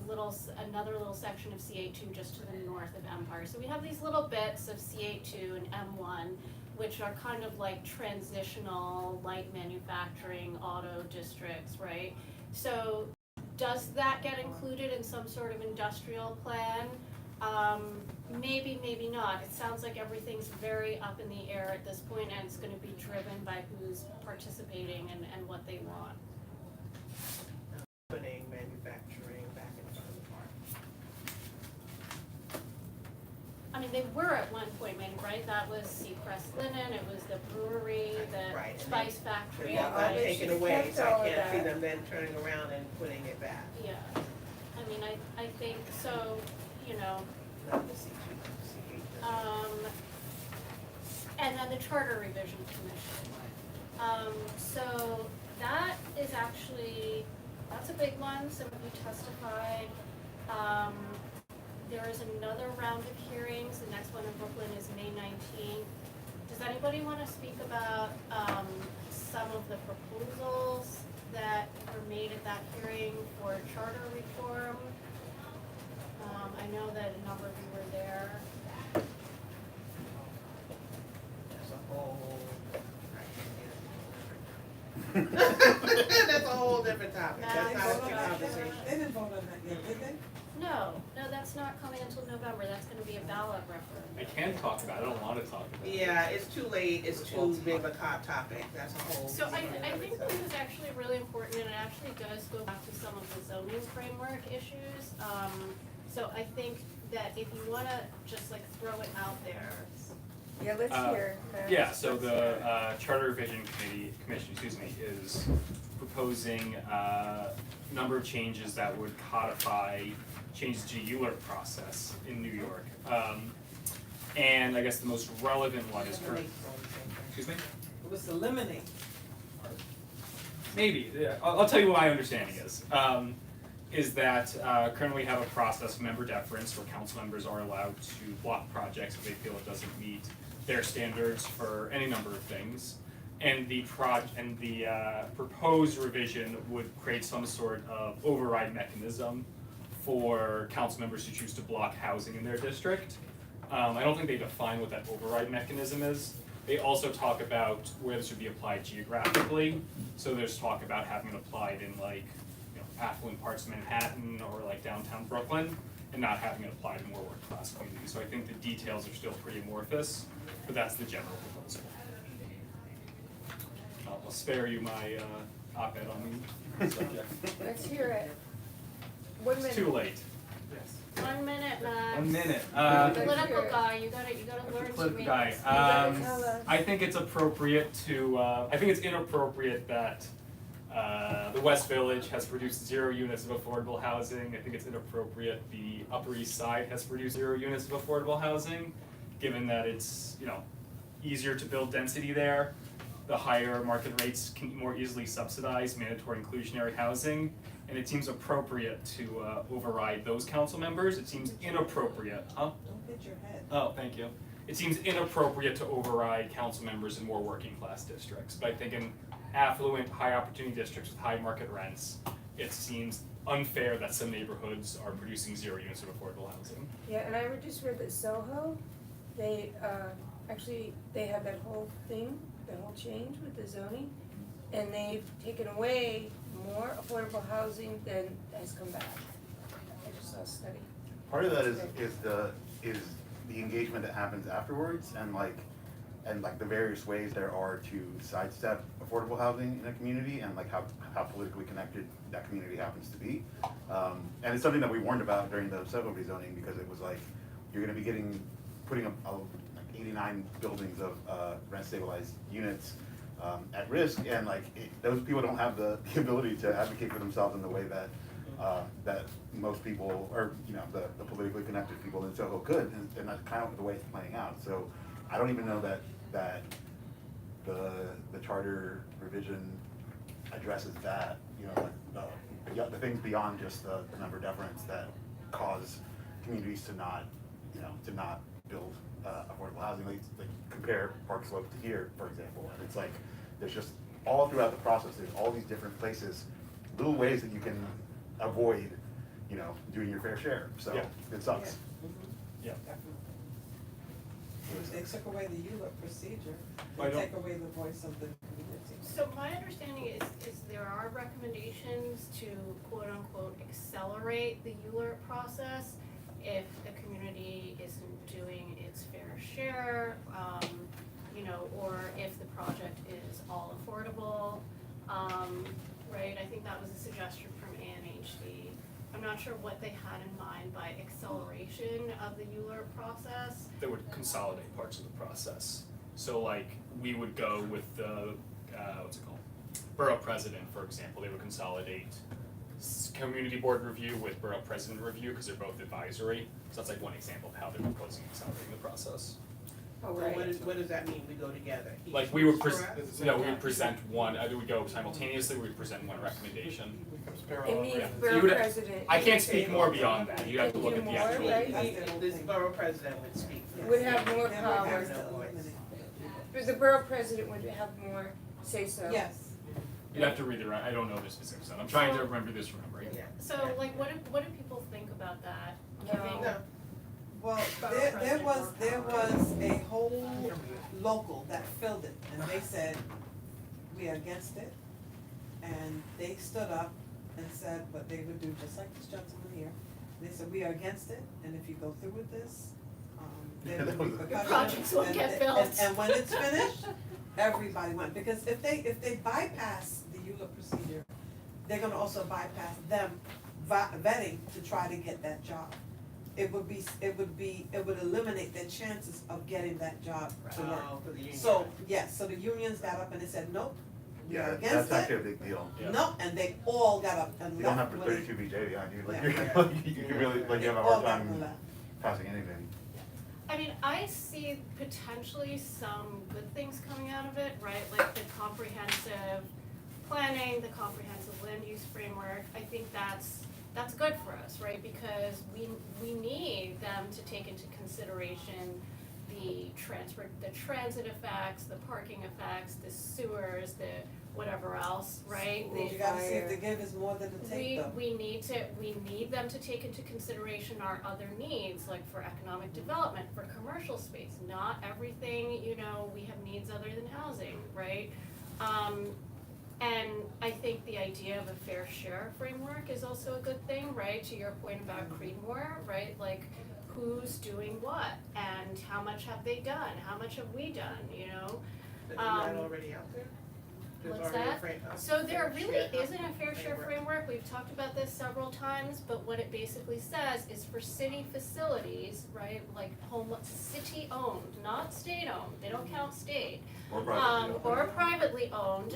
another little section of CA2 just to the north of Empire. So we have these little bits of CA2 and M1, which are kind of like transitional light manufacturing auto districts, right? So does that get included in some sort of industrial plan? Maybe, maybe not. It sounds like everything's very up in the air at this point, and it's gonna be driven by who's participating and what they want. Putting manufacturing back in front of the park. I mean, they were at one point, right? That was Seacrest Linen, it was the brewery, Right, the and spice They're factory. all Yeah, taken they away, kept so all I of can't see that. them then turning around and putting it back. Yeah, I mean, I think, so, you know, Not the C2, and then the Charter Revision Commission. So that is actually, that's a big one, some of you testified. There is another round of hearings, the next one in Brooklyn is May 19th. Does anybody wanna speak about, some of the proposals that were made at that hearing for charter reform? I know that a number of you were there. That's a whole. That's a whole different topic, that's not a conversation. They didn't vote on that yet, did they? No, that's not coming until November, that's gonna be a ballot referendum. I can talk about it, I don't wanna talk about it. Yeah, it's too late, it's too big of a hot topic, that's a whole. So I think this is actually really important, and it actually does go back to some of the zoning framework issues. So I think that if you wanna just like throw it out there. Yeah, let's hear. Yeah, so the Charter Revision Commission, is proposing a number of changes that would codify changes to ULURP process in New York. And I guess the most relevant one is excuse me? It was eliminate. Maybe, yeah, I'll tell you what my understanding is that currently we have a process of member deference where council members are allowed to block projects if they feel it doesn't meet their standards for any number of things. And the proposed revision would create some sort of override mechanism for council members who choose to block housing in their district. I don't think they define what that override mechanism is. They also talk about where this would be applied geographically. So there's talk about having it applied in like, you know, affluent parts of Manhattan or like downtown Brooklyn, and not having it applied in more working class communities. So I think the details are still pretty amorphous, but that's the general proposal. I'll spare you my op-ed on the subject. Let's hear it. 1 minute. It's too late. 1 minute, Max. 1 minute. Political guy, you gotta learn to Political make guy. this. I think it's appropriate to, I think it's inappropriate that the West Village has produced 0 units of affordable housing. I think it's inappropriate the Upper East Side has produced 0 units of affordable housing, given that it's, you know, easier to build density there. The higher market rates can more easily subsidize mandatory inclusionary housing. And it seems appropriate to override those council members. It seems inappropriate, huh? Don't hit your head. Oh, thank you. It seems inappropriate to override council members in more working class districts. But I think in affluent, high opportunity districts with high market rents, it seems unfair that some neighborhoods are producing 0 units of affordable housing. Yeah, and I just read that Soho, they they have that whole thing, the whole change with the zoning, and they've taken away more affordable housing than has come back. I just saw a study. Part of that is the engagement that happens afterwards, and like the various ways there are to sidestep affordable housing in a community, and like how politically connected that community happens to be. And it's something that we warned about during the suburban rezoning, because it was like, you're gonna be putting up like 89 buildings of rent stabilized units at risk, and like those people don't have the ability to advocate for themselves in the way that that most people, or you know, the politically connected people in Soho could, and that's kind of the way it's playing out. So I don't even know that the charter revision addresses that, you know, like the things beyond just the member deference that cause communities to not build affordable housing. Like compare Park Slope to here, for example, and it's like there's just all throughout the process, there's all these different places, little ways that you can avoid, you know, doing your fair share. So Yeah. it sucks. Yeah. They took away the ULURP procedure, I they don't- take away the voice of the community. So my understanding is there are recommendations to quote unquote accelerate the ULURP process if the community isn't doing its fair share, you know, or if the project is all affordable, right? I think that was a suggestion from ANHD. I'm not sure what they had in mind by acceleration of the ULURP process. That would consolidate parts of the process. So like, we would go with the, what's it called? Borough president, for example, they would consolidate community board review with borough president review, because they're both advisory. So that's like one example of how they're proposing consolidating the process. Oh, So right. what does that mean, we go together? Like, we would we would present one, we would go simultaneously, we would present one recommendation. It means Yeah. borough You would- president. I can't speak more beyond that, you'd have to look at the More, actual. right? This borough president would speak. Would have more They would power. have to eliminate. But the borough president would have more say-so. Yes. You'd have to read the, I don't know the specifics, I'm trying to remember this from memory. Yeah. So like, what do people think about that? Giving- No. Well, there was a whole local that filled it, and they said, we are against it. And they stood up and said what they would do, just like this gentleman here. They said, we are against it, and if you go through with this, there will be repercussions. projects won't and- get built. And when it's finished, everybody went, because if they bypass the ULURP procedure, they're gonna also bypass them vetting to try to get that job. It would eliminate their chances of getting that job to work. For the union. So, yes, so the unions got up and they said, nope, we are Yeah, against that's it. actually a big deal. No, and they all got up and You don't have left to with 32 BJ behind you, like, Yeah. you can really, like, you have a They all hard got up and time left. passing anything. I mean, I see potentially some good things coming out of it, right? Like the comprehensive planning, the comprehensive land use framework. I think that's good for us, right? Because we need them to take into consideration the transit effects, the parking effects, the sewers, the whatever else, right? Well, you gotta see if the give is more than the take though. We need them to take into consideration our other needs, like for economic development, for commercial space. Not everything, you know, we have needs other than housing, right? And I think the idea of a fair share framework is also a good thing, right? To your point about Creedmoor, right? Like, who's doing what, and how much have they done? How much have we done, you know? Isn't that already out there? There's What's already a that? So there fair really share isn't a fair share framework, we've talked about this several times, but what it basically says is for city facilities, right, like city owned, not state owned, they don't count state. Or privately owned,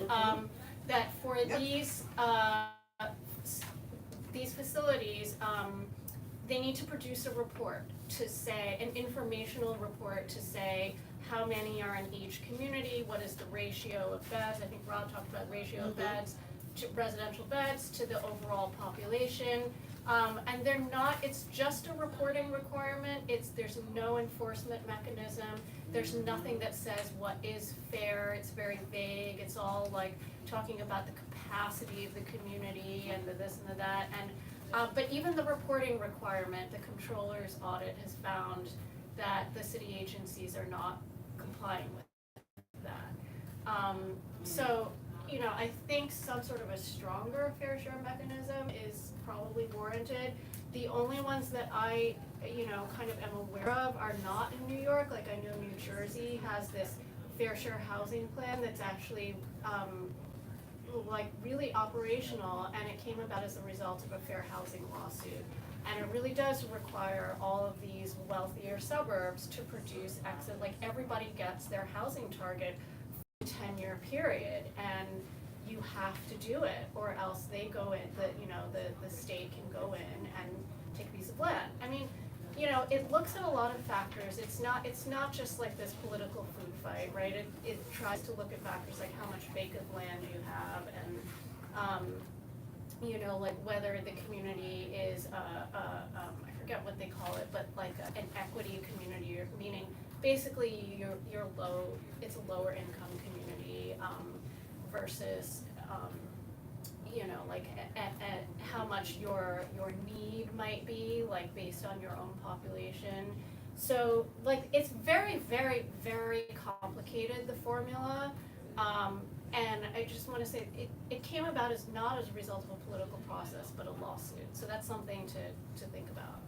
that for these facilities, they need to produce a report to say, an informational report to say how many are in each community, what is the ratio of beds, I think Rob talked about ratio of beds, to residential beds to the overall population. And they're not, it's just a reporting requirement, there's no enforcement mechanism, there's nothing that says what is fair, it's very vague, it's all like talking about the capacity of the community and the this and the that, and but even the reporting requirement, the controller's audit has found that the city agencies are not complying with that. So, you know, I think some sort of a stronger fair share mechanism is probably warranted. The only ones that I, you know, kind of am aware of are not in New York. Like, I know New Jersey has this fair share housing plan that's actually like really operational, and it came about as a result of a fair housing lawsuit. And it really does require all of these wealthier suburbs to produce exit, like everybody gets their housing target for a 10-year period, and you have to do it, or else they go in, the state can go in and take a piece of land. I mean, you know, it looks at a lot of factors. It's not just like this political food fight, right? It tries to look at factors like how much vacant land you have, and you know, like whether the community is I forget what they call it, but like an equity community, meaning basically it's a lower income community versus you know, like at how much your need might be, like based on your own population. So like it's very, very, very complicated, the formula. And I just want to say it came about as not as a result of a political process, but a lawsuit. So that's something to think about.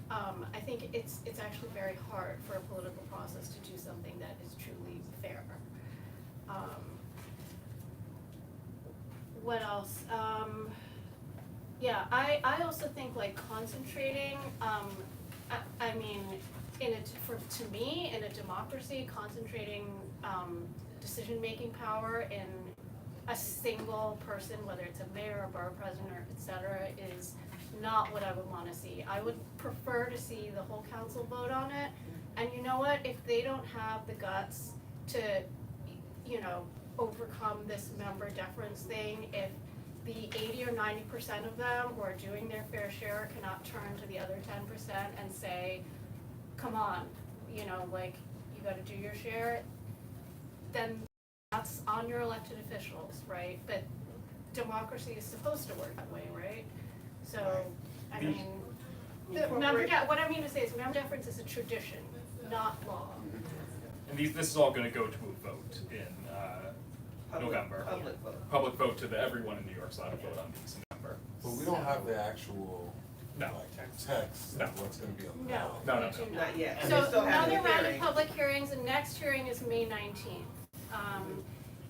I think it's actually very hard for a political process to do something that is truly fair. What else? Yeah, I also think like concentrating, I mean, to me, in a democracy, concentrating decision-making power in a single person, whether it's a mayor, a borough president, or et cetera, is not what I would wanna see. I would prefer to see the whole council vote on it, and you know what, if they don't have the guts to, you know, overcome this member deference thing, if the 80 or 90% of them who are doing their fair share cannot turn to the other 10% and say, come on, you know, like, you gotta do your share, then that's on your elected officials, right? But democracy is supposed to work that way, right? So, I mean, what I mean to say is member deference is a tradition, not law. And this is all gonna go to a vote in November. Public vote to everyone in New York's allowed to vote on these in November. But we don't have the actual text No. of what's gonna be on the No, ballot. we do Not yet. So They still have another the round of hearing. public hearings, and next hearing is May 19th.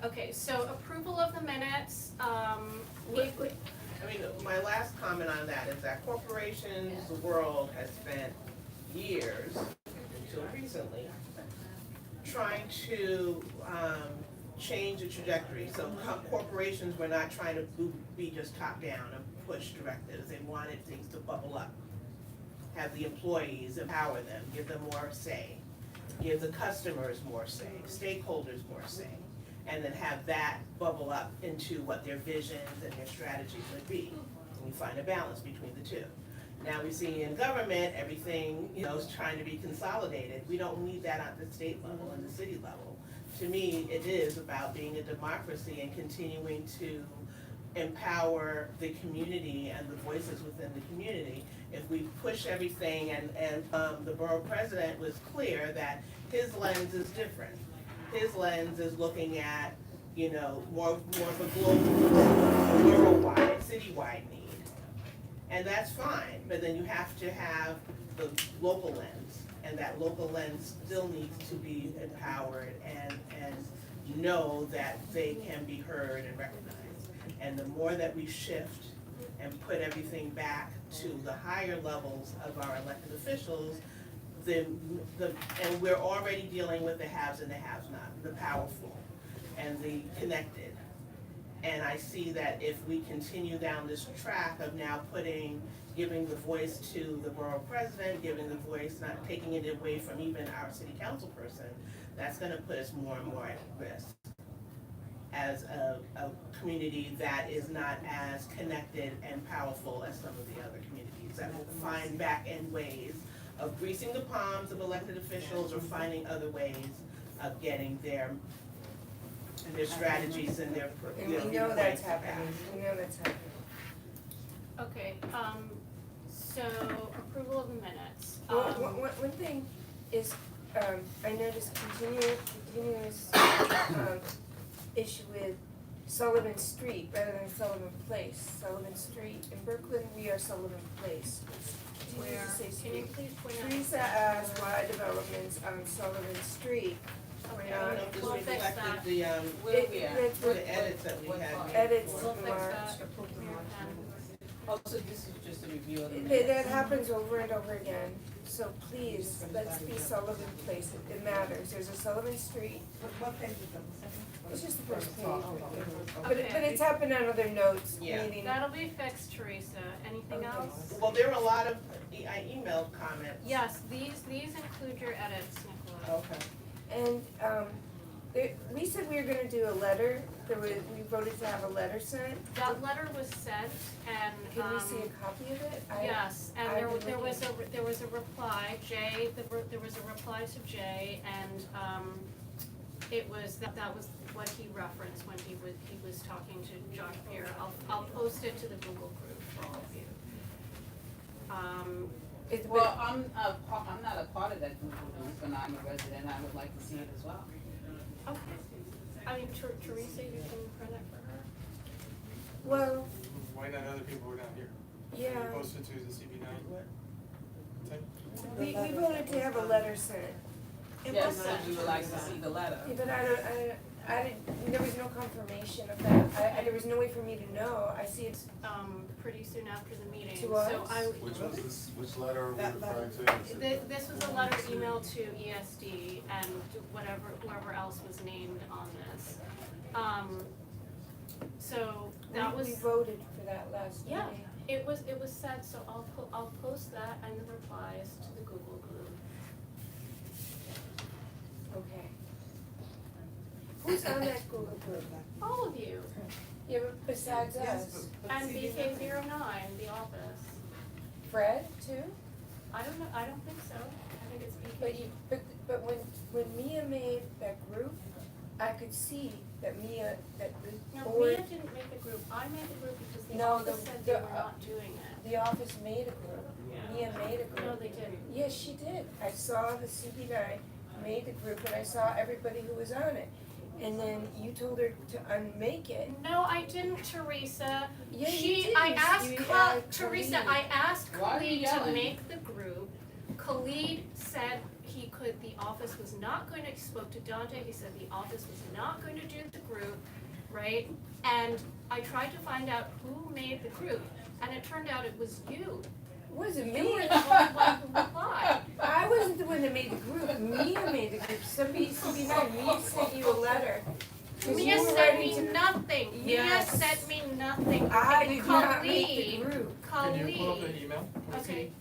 Okay, so approval of the minutes, I mean, my last comment on that is that corporations, the world has spent years, until recently, trying to change the trajectory. So corporations were not trying to be just top down and push directives. They wanted things to bubble up. Have the employees, empower them, give them more say, give the customers more say, stakeholders more say, and then have that bubble up into what their visions and their strategies would be. And you find a balance between the two. Now we see in government, everything, is trying to be consolidated. We don't need that at the state level and the city level. To me, it is about being a democracy and continuing to empower the community and the voices within the community. If we push everything, and the borough president was clear that his lens is different. His lens is looking at, more of a global, worldwide, citywide need. And that's fine, but then you have to have the local lens, and that local lens still needs to be empowered and know that they can be heard and recognized. And the more that we shift and put everything back to the higher levels of our elected officials, and we're already dealing with the haves and the have-not, the powerful and the connected. And I see that if we continue down this track of now giving the voice to the borough president, giving the voice, not taking it away from even our city council person, that's gonna put us more and more at risk as a community that is not as connected and powerful as some of the other communities that will find back-end ways of greasing the palms of elected officials or finding other ways of getting their strategies and their, And we know that's happening, we know that's happening. Okay, so approval of the minutes. One thing is, I noticed continuous issue with Sullivan Street rather than Sullivan Place. Sullivan Street, in Brooklyn, we are Sullivan Place. Where, can you please point out? Teresa asked why developments on Sullivan Street. Okay, I don't know if this we'll fix reflected that. the, the edits that we had. Edits We'll in fix March. that. Also, this is just a review of the That minutes. happens over and over again, so please, let's be Sullivan Place, it matters, there's a Sullivan Street. It's just the first page. But it's happened on other notes, Yeah. meaning. That'll be fixed, Teresa. Anything else? Well, there were a lot of, I emailed comments. Yes, these include your edits, Nicola. Okay. And, we said we were gonna do a letter, we voted to have a letter sent. That letter was sent and, Can we see a copy of it? yes, and I've there been was looking. a reply, Jay, there was a reply to Jay, and, it was, that was what he referenced when he was talking to Josh Pierre. I'll post it to the Google group for all of you. Well, I'm not a part of that group, but I'm a resident, I would like to see it as well. Okay, I mean, Teresa, you can print it for her? Well, Why not other people who are not here? yeah, Can you post it to the CB9? we voted to have a letter sent. Yes, so we would like to see the letter. Yeah, but I didn't, there was no confirmation of that, there was no way for me to know, I see it's. Pretty soon after the meeting, To so us? Which letter are we That referring to? This was a letter emailed to ESD and whoever else was named on this. So that was. We voted for that last meeting. Yeah, it was said, so I'll post that and the replies to the Google group. Okay. Who's on that Google group? All of you, Yeah, but besides us, and BK09, the office. Fred too? I don't know, I don't think so, I think it's BK. But when Mia made that group, I could see that Mia, that the No, board. Mia didn't make the group, I made the group because the No, office said they were not doing it. The office made a group. Mia made a group. No, they didn't. Yes, she did. I saw the CB9 made the group and I saw everybody who was on it. And then you told her to unmake it. No, I didn't, Teresa. Yeah, you did. I asked Teresa, Teresa, I asked Why are you Khalid to yelling? make the group. Khalid said he could, the office was not going to, he spoke to Dante, he said the office was not going to do the group, right? And I tried to find out who made the group, and it turned out it was you. Wasn't me. You were the only one who replied. I wasn't the one that made the group. Mia made the group. Somebody, CB9, Mia sent you a letter. Cause I did not make the Khalid, group. Can you pull up Khalid, an email? Can we see? okay,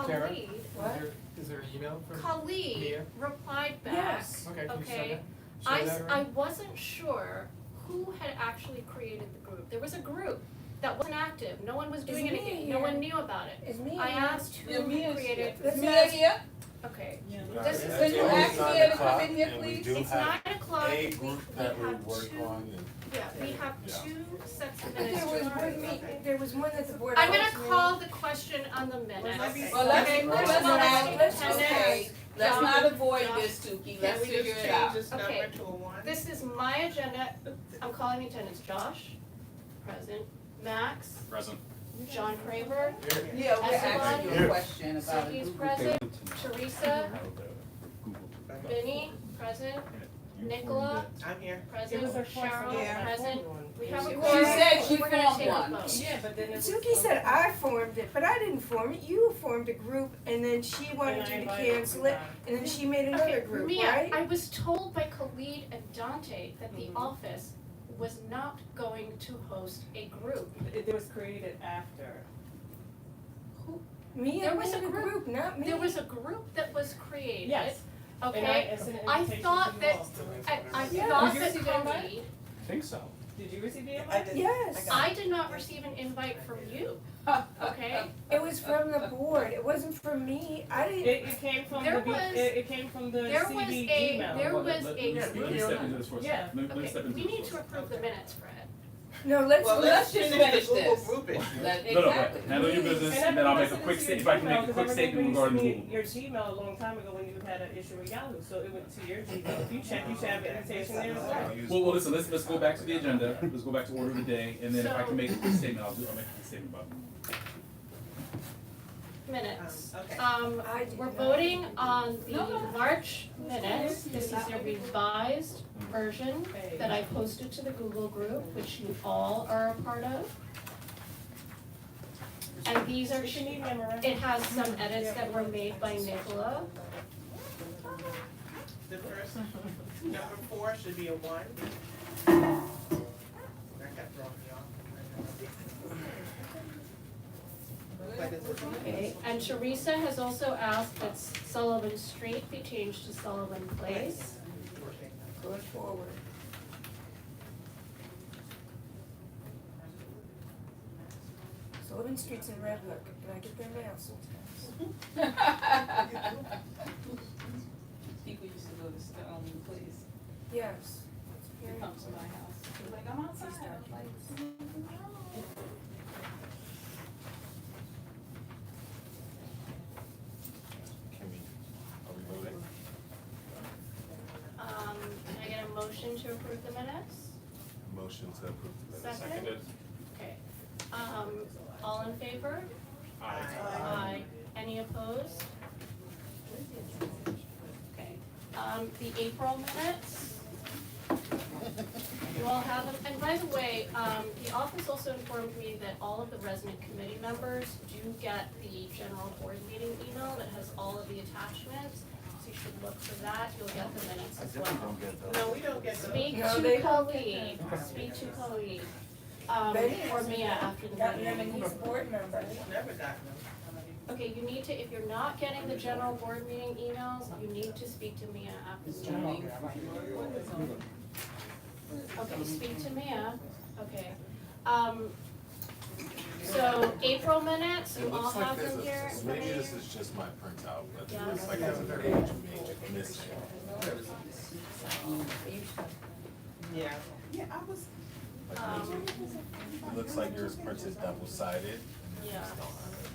Tara? Khalid, What? Is there an email from Khalid Mia? replied back. Yes. Okay, can you show Okay. that? Show that I around? wasn't sure who had actually created the group. There was a group that wasn't active. No one was doing It's me anything. No here. one knew about it. It's me. I asked who Yeah, Mia's created. Let's Mia ask- here? Okay. This is, It's can you always ask 9 Mia to come o'clock, in here, and we please? do It's have 9:00. a group that we have work two- on and. Yeah, we have Yeah. 2 sets of But minutes there to was approve. one meeting, there was one that the board. I'm gonna asked me- call the question on the minutes. Okay. Well, let's, Okay, let's first of all, not, let's okay, attendance. let's John, not avoid John, this, Tukey, Can let's we figure just it change out. this number Okay. to a 1? This is my agenda. I'm calling the attendance. Josh, present. Max, Present. John Craver, Yeah, we're asking you a Here. question about Suki's it. present, Teresa, Vinny, present, Nicola, I'm here. present, Cheryl, Yeah. present. We have a She quorum. said she We're gonna formed take a one. vote. Yeah, but then it was. Suki said I formed it, but I didn't form it. You formed a group and then she wanted you to cancel it and then she made another Okay, group, Mia, right? I was told by Khalid and Dante that the office was not going to host a group. It was created after. Mia There was made a a group. group, not me. There was a group that was created. Yes. Okay, And I sent an I invitation thought to you that, all. I Yeah. thought Did you that receive the invite? Khalid, I think so. Did you receive the invite? Yes. I did not receive an invite from you, okay? It was from the board. It wasn't from me. I didn't. It came from There the, was- it came from the There was CB a, email. there was Let a me step into this for a Yeah. second. Let me Okay, step into we this need for to a approve the minutes, Fred. No, let's. Well, let's let's just finish finish the Google this. grouping. That, No, no, exactly. wait. Handle your business, and then I'll make a quick statement, if I can make a quick statement regarding Google. Your Gmail a long time ago when you had an issue with Yahoo, so it went to your Gmail. If you check, you should have an invitation there as well. Well, listen, let's go back to the agenda, let's go back to order of the day, and then if I can make a quick statement, I'll make a statement about it. Minutes. Okay. I did We're not. voting on the March minutes. This is a revised version that I posted to the Google group, which you all are a part of. And these are, You need memorandum. it has some edits that were made by Nicola. The first, number 4 should be a 1. That kept throwing me off. Like it's a- Okay, and Teresa has also asked that Sullivan Street be changed to Sullivan Place. Going forward. Sullivan Street's in Red Hook. Can I get their mail sometimes? People used to go to Stone, please, Yes. they come to my house, they're like, I'm outside, I'm like, Can we, are we voting? Can I get a motion to approve the minutes? Motion to approve the minutes. Second? Okay, all in favor? Aye. Aye. Any opposed? Okay, the April minutes. You all have them, and by the way, the office also informed me that all of the resident committee members do get the general board meeting email that has all of the attachments. So you should look for that, you'll get the minutes as well. No, we don't get those. Speak No, to they- Khalid, speak to Khalid, or Mia after the Gotten them meeting. and he's a board member. Never gotten them. Okay, you need to, if you're not getting the general board meeting emails, you need to speak to Mia after the meeting. Okay, speak to Mia, okay. So April minutes, you It all looks like have there's them here. a, maybe this is just my printout, but Yeah. it looks like there's a page missing. Yeah. Yeah, I was. It looks like yours printed double-sided. Yeah.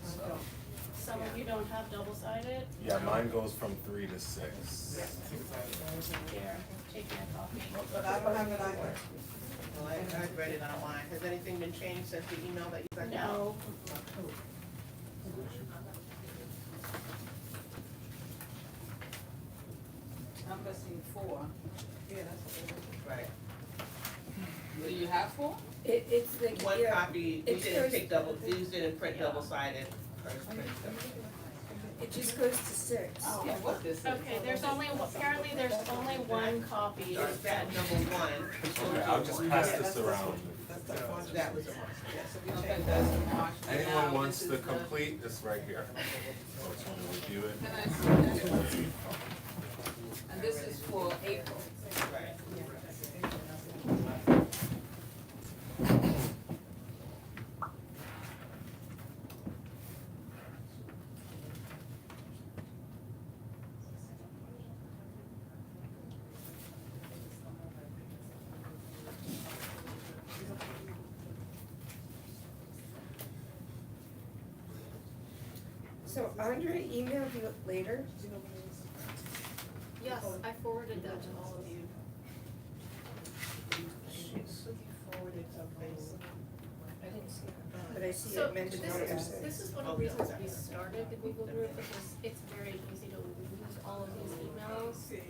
So, Some of you don't have double-sided. yeah, mine goes from 3 to 6. Here, take my copy. But I don't have it either. Well, I read it online. Has anything been changed since the email that you sent out? No. I'm missing 4. Yeah, that's right. Do you have 4? It's the. One yeah, copy, we it's didn't first- pick double, these didn't print double-sided. First print. it just goes to 6. I don't know what this is. Okay, apparently there's only one copy. That's that number one. Okay, I'll just pass this around. That was a March, yeah, so we Okay, changed that's that. March. Anyone Now wants this the is complete, this right here. Folks wanna review it. Can I see that? And this is for April. Right. So Andre emailed you later? Yes, I forwarded that to all of you. So you forwarded something. I didn't see it, but I see So it mentioned on your site. this is one of the reasons we started the Google group, because it's very easy to lose all of these emails. If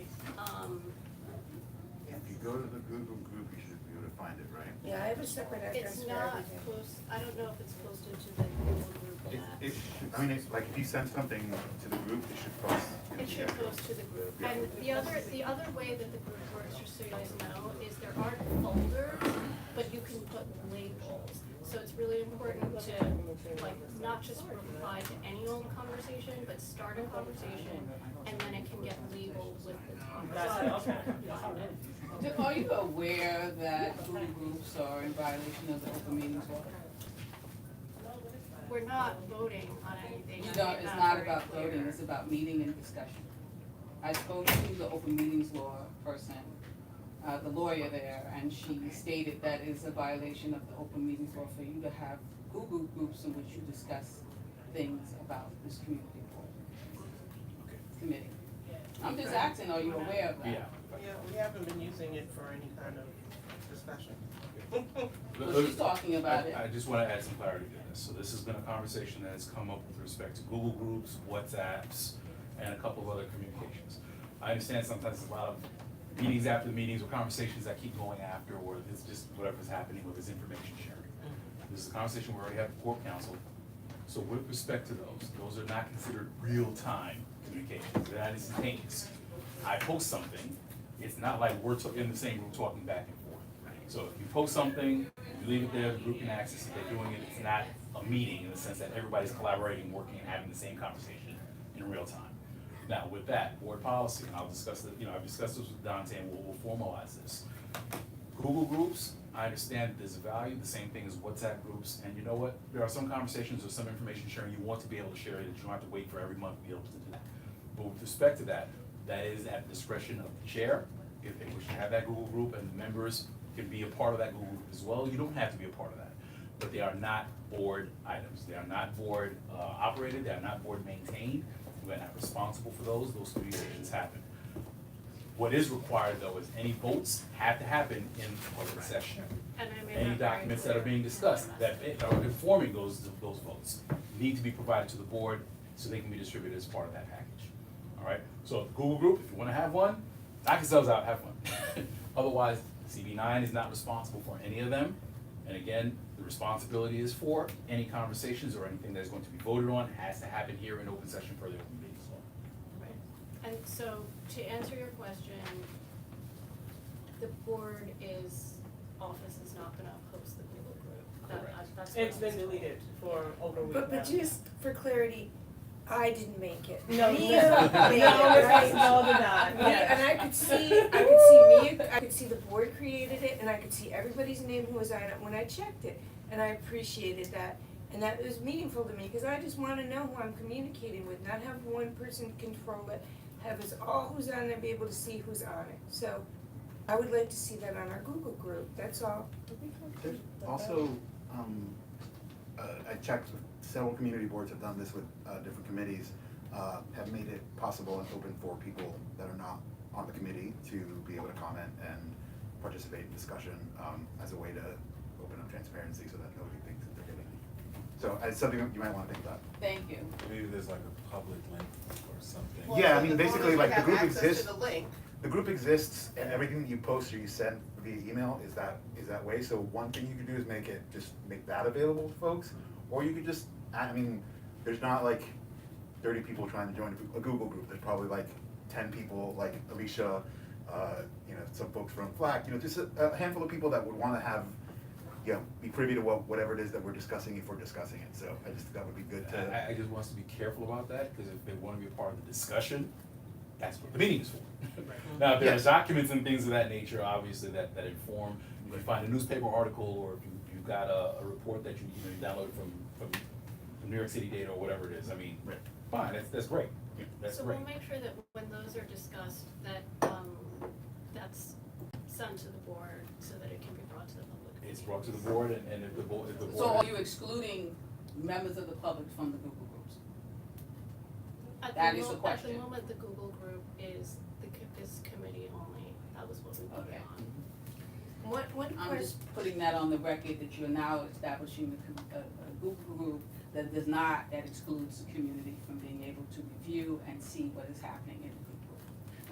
you go to the Google group, you should be able to find it, right? Yeah, I have a separate address It's for not everything. I don't know if it's posted to the Google group yet. It should, I mean, it's like if you send something to the group, it should post. It should post to the group. Yeah. And the other way that the group works, just so you guys know, is there aren't folders, but you can put labels. So it's really important to, like, not just reply to any old conversation, but start a conversation, and then it can get labeled with the topic. Are you aware that Google groups are in violation of the open meetings law? We're not voting on anything. You I don't, made it's that not very about clear. voting, it's about meeting and discussion. I spoke to the open meetings law person, the lawyer there, and she stated that is a violation of the open meetings law for you to have Google groups in which you discuss things about this community board committee. I'm just asking, are you aware of that? Yeah. Yeah, we haven't been using it for any kind of discussion. Well, she's talking about it. I just wanna add some clarity to this. So this has been a conversation that has come up with respect to Google Groups, WhatsApps, and a couple of other communications. I understand sometimes there's a lot of meetings after the meetings or conversations that keep going after, or it's just whatever's happening with this information sharing. This is a conversation we already had with Corp Council. So with respect to those are not considered real-time communications, they're not instantaneous. I post something, it's not like we're in the same room talking back and forth. So if you post something, you leave it there, the group can access it, they're doing it, it's not a meeting in the sense that everybody's collaborating, working, and having the same conversation in real time. Now, with that, board policy, and I'll discuss it, I've discussed this with Dante, and we'll formalize this. Google groups, I understand that there's a value, the same thing as WhatsApp groups, and you know what? There are some conversations or some information sharing you want to be able to share that you don't have to wait for every month to be able to do that. But with respect to that, that is at the discretion of the chair, if they wish to have that Google group, and the members can be a part of that Google group as well, you don't have to be a part of that. But they are not board items, they are not board operated, they are not board maintained, we're not responsible for those communications happen. What is required though is any votes have to happen in public session. And I made Any that very documents that are clear. being discussed, that are informing those votes, need to be provided to the board so they can be distributed as part of that package. All right, so Google group, if you wanna have one, knock yourselves out, have one. Otherwise, CB9 is not responsible for any of them. And again, the responsibility is for any conversations or anything that is going to be voted on has to happen here in open session per the open meetings law. Right. And so, to answer your question, the board office is not gonna post the Google group. That's what It's been deleted for over a week But now. just for clarity, I didn't make it. No, Mia no, made it, no, right? no, did not, Mia- yes. And I could see Mia, I could see the board created it, and I could see everybody's name who was on it when I checked it, and I appreciated that. And that was meaningful to me, cause I just wanna know who I'm communicating with, not have one person control it, have us all who's on there be able to see who's on it. So I would like to see that on our Google group, that's all. There's also, I checked, several community boards have done this with different committees, have made it possible and open for people that are not on the committee to be able to comment and participate in discussion as a way to open up transparency so that nobody thinks that they're getting. So it's something you might want to think about. Thank you. Maybe there's like a public link or something. Well, Yeah, I so mean, the basically, voters like, would the have group access to exists. the link. The group exists, and everything that you post or you send via email is that way. So one thing you could do is make that available to folks, or you could just, I mean, there's not like 30 people trying to join a Google group, there's probably like 10 people like Alicia, you know, some folks from Flack, you know, just a handful of people that would wanna have, you know, be privy to whatever it is that we're discussing if we're discussing it, so I just think that would be good to. I just want us to be careful about that, because if they wanna be a part of the discussion, that's what the meeting is for. Now, if there's documents and things of that nature, obviously, that inform, if you find a newspaper article, or if you've got a report that you downloaded from New York City data or whatever it is, I mean, fine, that's great, that's So great. we'll make sure that when those are discussed, that, that's sent to the board so that it can be brought to the public. It's brought to the board, and if the board. So are you excluding members of the public from the Google groups? That is the question. At the moment, the Google group is this committee only. That was what we put it Okay. on. One I'm question, just putting that on the record that you're now establishing a Google group that excludes the community from being able to review and see what is happening in the Google group,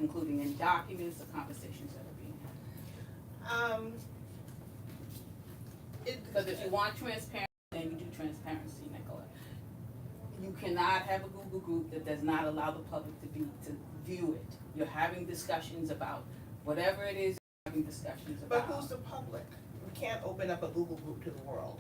including any documents or conversations that are being had. Because if you want transparency, then you do transparency, Nicola. You cannot have a Google group that does not allow the public to view it. You're having discussions about whatever it is, you're having discussions But about. who's the public? We can't open up a Google group to the world.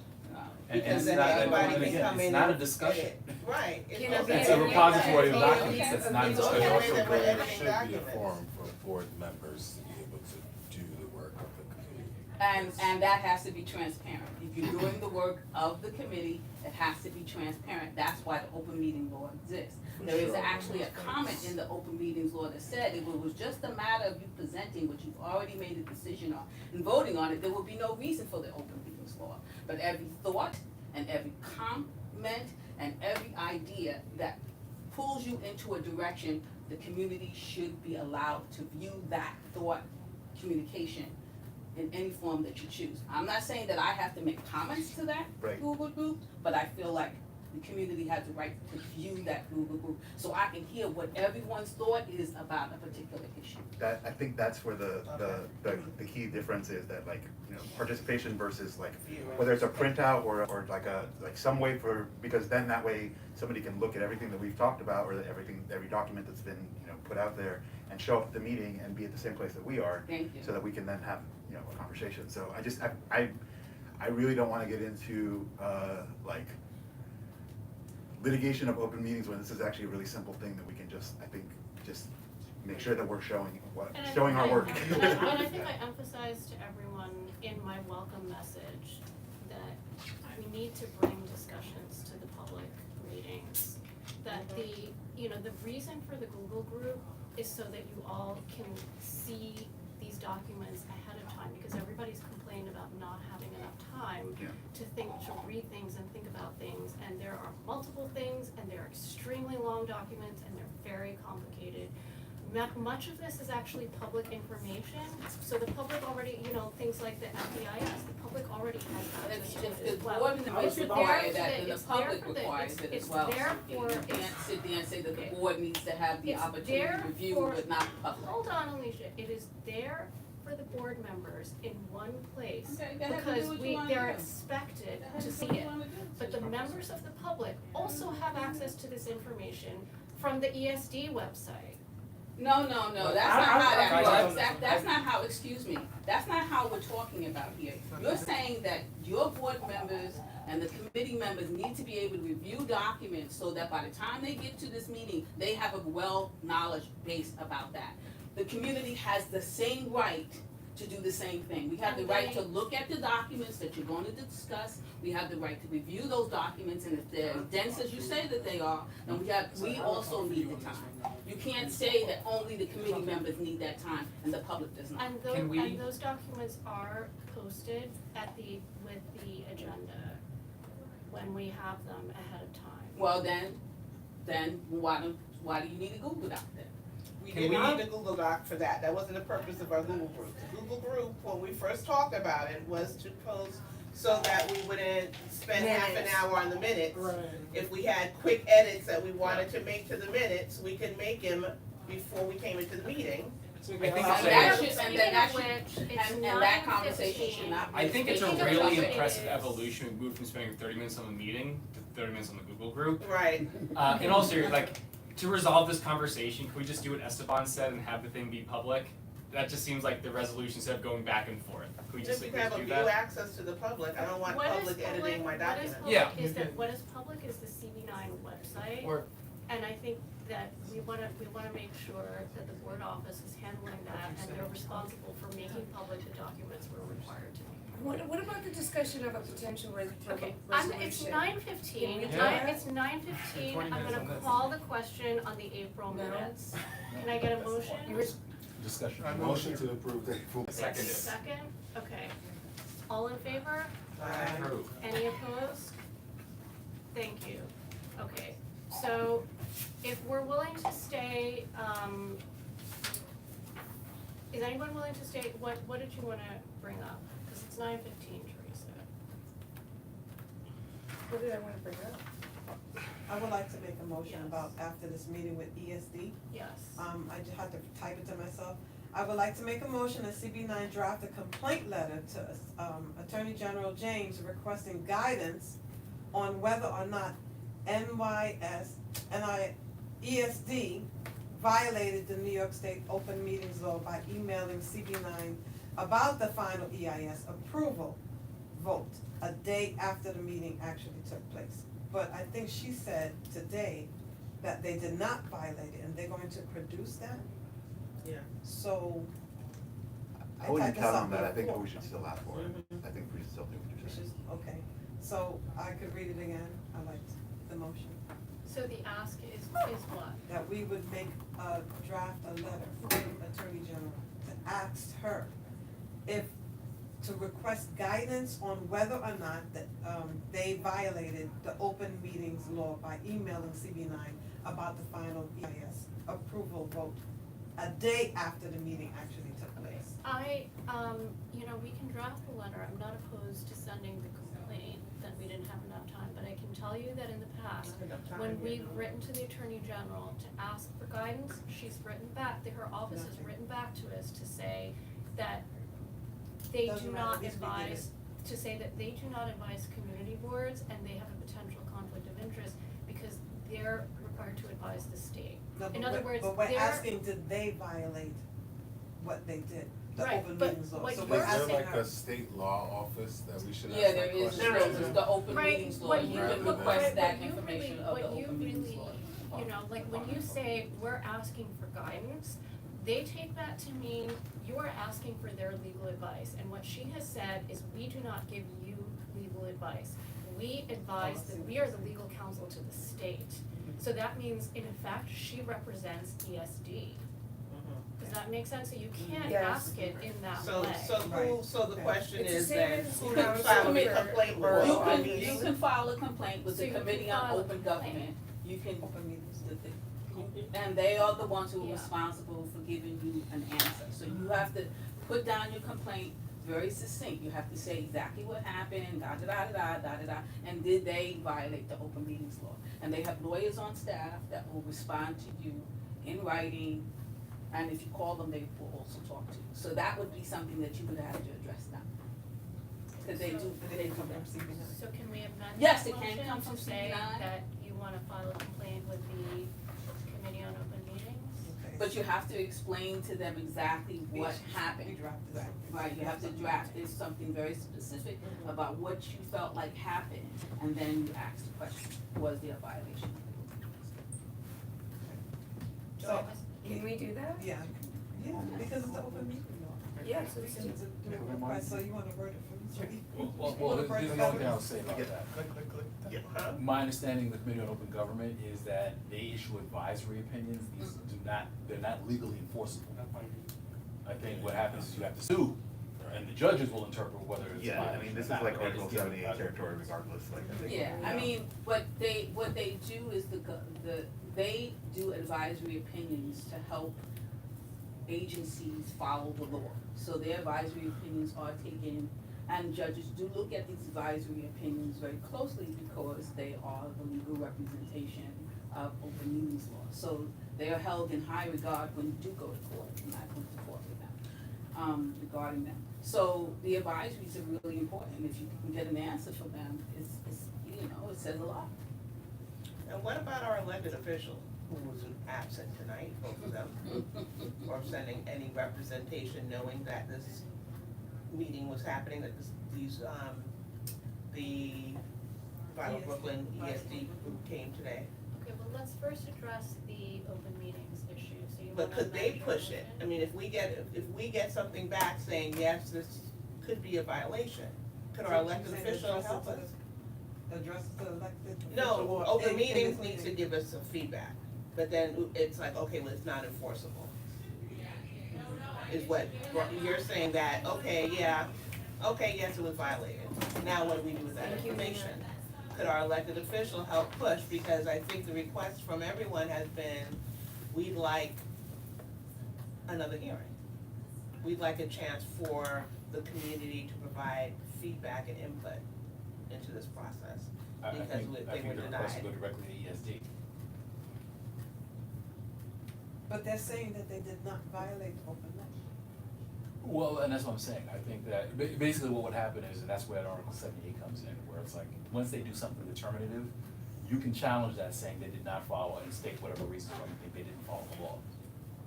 And Because it's then not, anybody and can again, come it's in not a and discussion. edit. Right. It's a repository of documents, that's not a It's okay discussion. that we're editing Should be a documents. forum for board members to be able to do the work of the committee. And that has to be transparent. If you're doing the work of the committee, it has to be transparent. That's why the open meeting law exists. There is actually a comment in the open meetings law that said if it was just a matter of you presenting what you've already made a decision on and voting on it, there would be no reason for the open meetings law. But every thought and every comment and every idea that pulls you into a direction, the community should be allowed to view that thought, communication in any form that you choose. I'm not saying that I have to make comments to that Right. Google group, but I feel like the community has the right to view that Google group, so I can hear what everyone's thought is about a particular issue. That, I think that's where the key difference is, that like, you know, participation versus like, whether it's a printout or like some way for, because then that way somebody can look at everything that we've talked about, or every document that's been, you know, put out there, and show up at the meeting and be at the same place that we are. Thank you. So that we can then have, you know, a conversation. So I really don't wanna get into, like, litigation of open meetings when this is actually a really simple thing that we can just, I think, just make sure that we're showing our work. And I think I emphasized to everyone in my welcome message that we need to bring discussions to the public meetings. That the reason for the Google group is so that you all can see these documents ahead of time, because everybody's complained about not having enough time to read things and think about things, and there are multiple things, and they're extremely long documents, and they're very complicated. Much of this is actually public information, so the public already, things like the FDIS, the public already has access to it as well. If the board members require that, then the public requires it as It's well. there You for, can't sit there and say that the board needs to have the It's opportunity there to review, for- but not the public. hold on, Alicia, it is there for the board members in one place, Okay, go ahead and do because what you wanna they're do. expected Go ahead to and see do what it. you wanna do. But the members of the public also have access to this information from the ESD website. No, that's not how that works, that's not how, excuse me, that's not how we're talking about here. You're saying that your board members and the committee members need to be able to review documents so that by the time they get to this meeting, they have a knowledge base about that. The community has the same right to do the same thing. We have the right to look at the documents that you're going to discuss, we have the right to review those documents, and if they're as dense as you say that they are, then we also need the time. You can't say that only the committee members need that time and the public does not. And those documents are posted with the agenda when we have them ahead of time. Well, then why do you need a Google Doc then? We didn't need a Google Doc for that. That wasn't the purpose of our Google group. The Google group, when we first talked about it, was to post so that we wouldn't spend half an hour on the minutes. If we had quick edits that we wanted to make to the minutes, we could make them before we came into the meeting. I think that conversation should not. I think it's a Speaking of really which, impressive it is. evolution. We moved from spending 30 minutes on a meeting to 30 minutes on the Google group. Right. In all seriousness, like, to resolve this conversation, can we just do what Esteban said and have the thing be public? That just seems like the resolution instead of going back and forth. Can we just If like, you have a do view that? access to the public, I don't want public editing my document. Yeah. What is public is the CB9 website. Or And I think that we wanna make sure that the board office is handling that and they're responsible for making public the documents we're required to. What about the discussion of a potential Okay, resolution? it's 9:15, Can we do it's 9:15, 20 I'm minutes on gonna this. call the question on the April No. minutes. Can I get a motion? Discussion. Motion to approve the full. Second. Second, okay. All in favor? Approve. Any opposed? Thank you. Okay, so if we're willing to stay, is anyone willing to stay, what did you wanna bring up? Cause it's 9:15, Teresa. What did I wanna bring up? I would like to make a motion Yes. about after this meeting with ESD. Yes. I just had to type it to myself. I would like to make a motion that CB9 draft a complaint letter to, Attorney General James requesting guidance on whether or not ESD violated the New York State Open Meetings Law by emailing CB9 about the final EIS approval vote a day after the meeting actually took place. But I think she said today that they did not violate it and they're going to produce that. Yeah. So I wouldn't typed this count up on that, I think before. we should still ask for it, I think we should still do what Which you're is, saying. okay, so I could read it again, I liked the motion. So the ask is what? That we would make draft a letter from the Attorney General to ask her if, to request guidance on whether or not that, they violated the open meetings law by emailing CB9 about the final EIS approval vote a day after the meeting actually took place. We can draft the letter, I'm not opposed to sending the complaint that we didn't have enough time, but I can tell you that in the past, when we've written to the Attorney General to ask for guidance, she's written back, her office has written back to us to say that they Doesn't do matter, not at least we did advise, to say that they do not advise community boards and they have a potential conflict of interest because they're required to advise the state. No, In but other words, but we're they're- asking, did they violate what they did, the Right, open but meetings law? what So you're we're Is there asking like her. a state law office that we should ask Yeah, that there is, question? there is the open Right, meetings law, what you you- can what- request what that you information really- of the what you open meetings really- law. Like when you say we're asking for guidance, they take that to mean you are asking for their legal advice. And what she has said is we do not give you legal advice. We advise that we are the legal counsel to the state. So that means, in effect, she represents ESD. Does that make sense? So you can't Yes. ask it in that So, way. so who, so the Okay. question It's the is same then, as who the can council file a for- complaint You or can, a you meeting? can file a complaint with So the you can Committee on file a Open complaint. Government, you can, Open meetings. and they are the ones who are Yeah. responsible for giving you an answer. So you have to put down your complaint very succinct, you have to say exactly what happened, da-da-da-da-da, and did they violate the open meetings law? And they have lawyers on staff that will respond to you in writing, and if you call them, they will also talk to you. So that would be something that you would have to address now. Cause they do, They didn't come from CB9. So can we amend Yes, that it can motion come from to say CB9. that you wanna file a complaint with the Committee on Open Meetings? Okay. But you have to explain to them exactly what happened. We drafted that. Right, you have to draft this something very specific about what you felt like happened, and then you ask the question, was there a violation? So, Can we do that? yeah, because it's the open meeting law. Yeah, So we can do a request, so you wanna word it for me, so you. Well, you wanna here's break the only it thing down? I'll say about that. Huh? My understanding of the Committee on Open Government is that they issue advisory opinions, these they're not legally enforceable. I think what happens is you have to sue, and the judges will interpret whether it's. Yeah, I mean, this is not. like They just Article give 78 advisory territory opinions. regardless, like, I think. Yeah, I mean, what they do is they do advisory opinions to help agencies follow the law. So their advisory opinions are taken, and judges do look at these advisory opinions very closely because they are the legal representation of open meetings law. So they are held in high regard when you do go to court, and I went to court with them, regarding them. So the advisories are really important, if you can get an answer from them, it's, it says a lot. And what about our elected official who was absent tonight, both of them, or sending any representation knowing that this meeting was happening, that the Vital Brooklyn ESD group came today? Okay, well, let's first address the open meetings issue, so you But wanna could they amend your push it? I motion? mean, if we get something back saying, yes, this could be a violation, could our elected official help us? Address the elected official No, or open in meetings this needs to meeting? give us some feedback, but then it's like, okay, well, it's not enforceable. Is what, you're saying that, okay, yes, it was violated, now what do we do with that information? Could our elected official help push, because I think the request from everyone has been, we'd like another hearing. We'd like a chance for the community to provide feedback and input into this process, because they were the request denied. will go directly to ESD. But they're saying that they did not violate open meeting. Well, and that's what I'm saying, I think that, basically what would happen is, and that's where Article 78 comes in, where it's like, once they do something determinative, you can challenge that saying they did not follow and state whatever reasons why you think they didn't follow the law.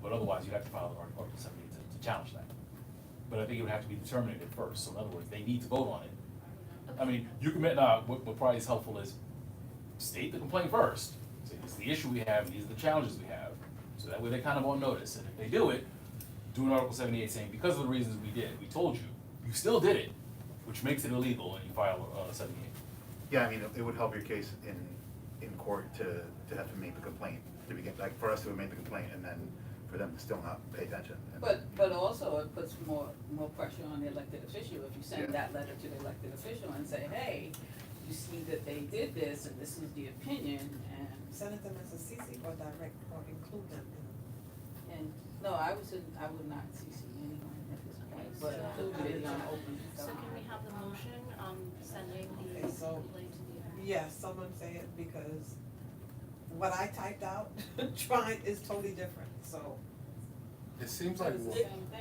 But otherwise, you'd have to file Article 78 to challenge that. But I think it would have to be determinative first, so in other words, they need to vote on it. I mean, you can, what probably is helpful is state the complaint first, say this is the issue we have, these are the challenges we have, so that way they're kind of on notice, and if they do it, do an Article 78 saying, because of the reasons we did, we told you, you still did it, which makes it illegal, and you file 78. Yeah, I mean, it would help your case in court to have to make the complaint, to begin, like, for us to make the complaint, and then for them to still not pay attention. But also it puts more pressure on the elected official if you send Yeah. that letter to the elected official and say, hey, you see that they did this and this is the opinion and. Send them as a CC or direct, or include them in. And, no, I would not CC anyone at this point, but So- include it on open. So can we have the motion on sending the Okay, so- complaint to the? Yes, someone say it, because what I typed out, is totally different, so. It seems like,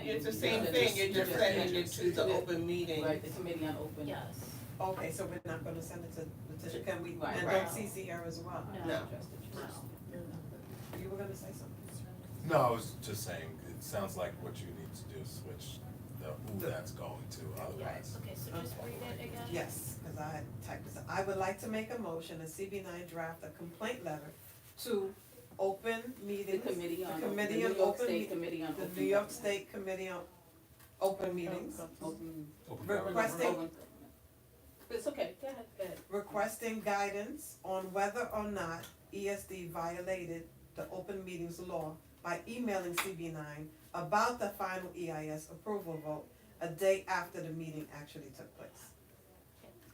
It's the same thing, you're just sending it to the open meeting. Right, the committee on open. Yes. Okay, so we're not gonna send it to Letitia, can we, Right, and right. don't CC her as well? No. You were gonna say something? no, I was just saying, it sounds like what you need to do is switch who that's going to, otherwise. Okay, so just read it again? Yes, cause I had typed this, I would like to make a motion, a CB9 draft a complaint letter to open The meetings. committee on, The the committee New on York open State me- Committee on The Open. New York State Committee on Open Meetings, Open. requesting, Open. It's okay, go ahead. requesting guidance on whether or not ESD violated the open meetings law by emailing CB9 about the final EIS approval vote a day after the meeting actually took place.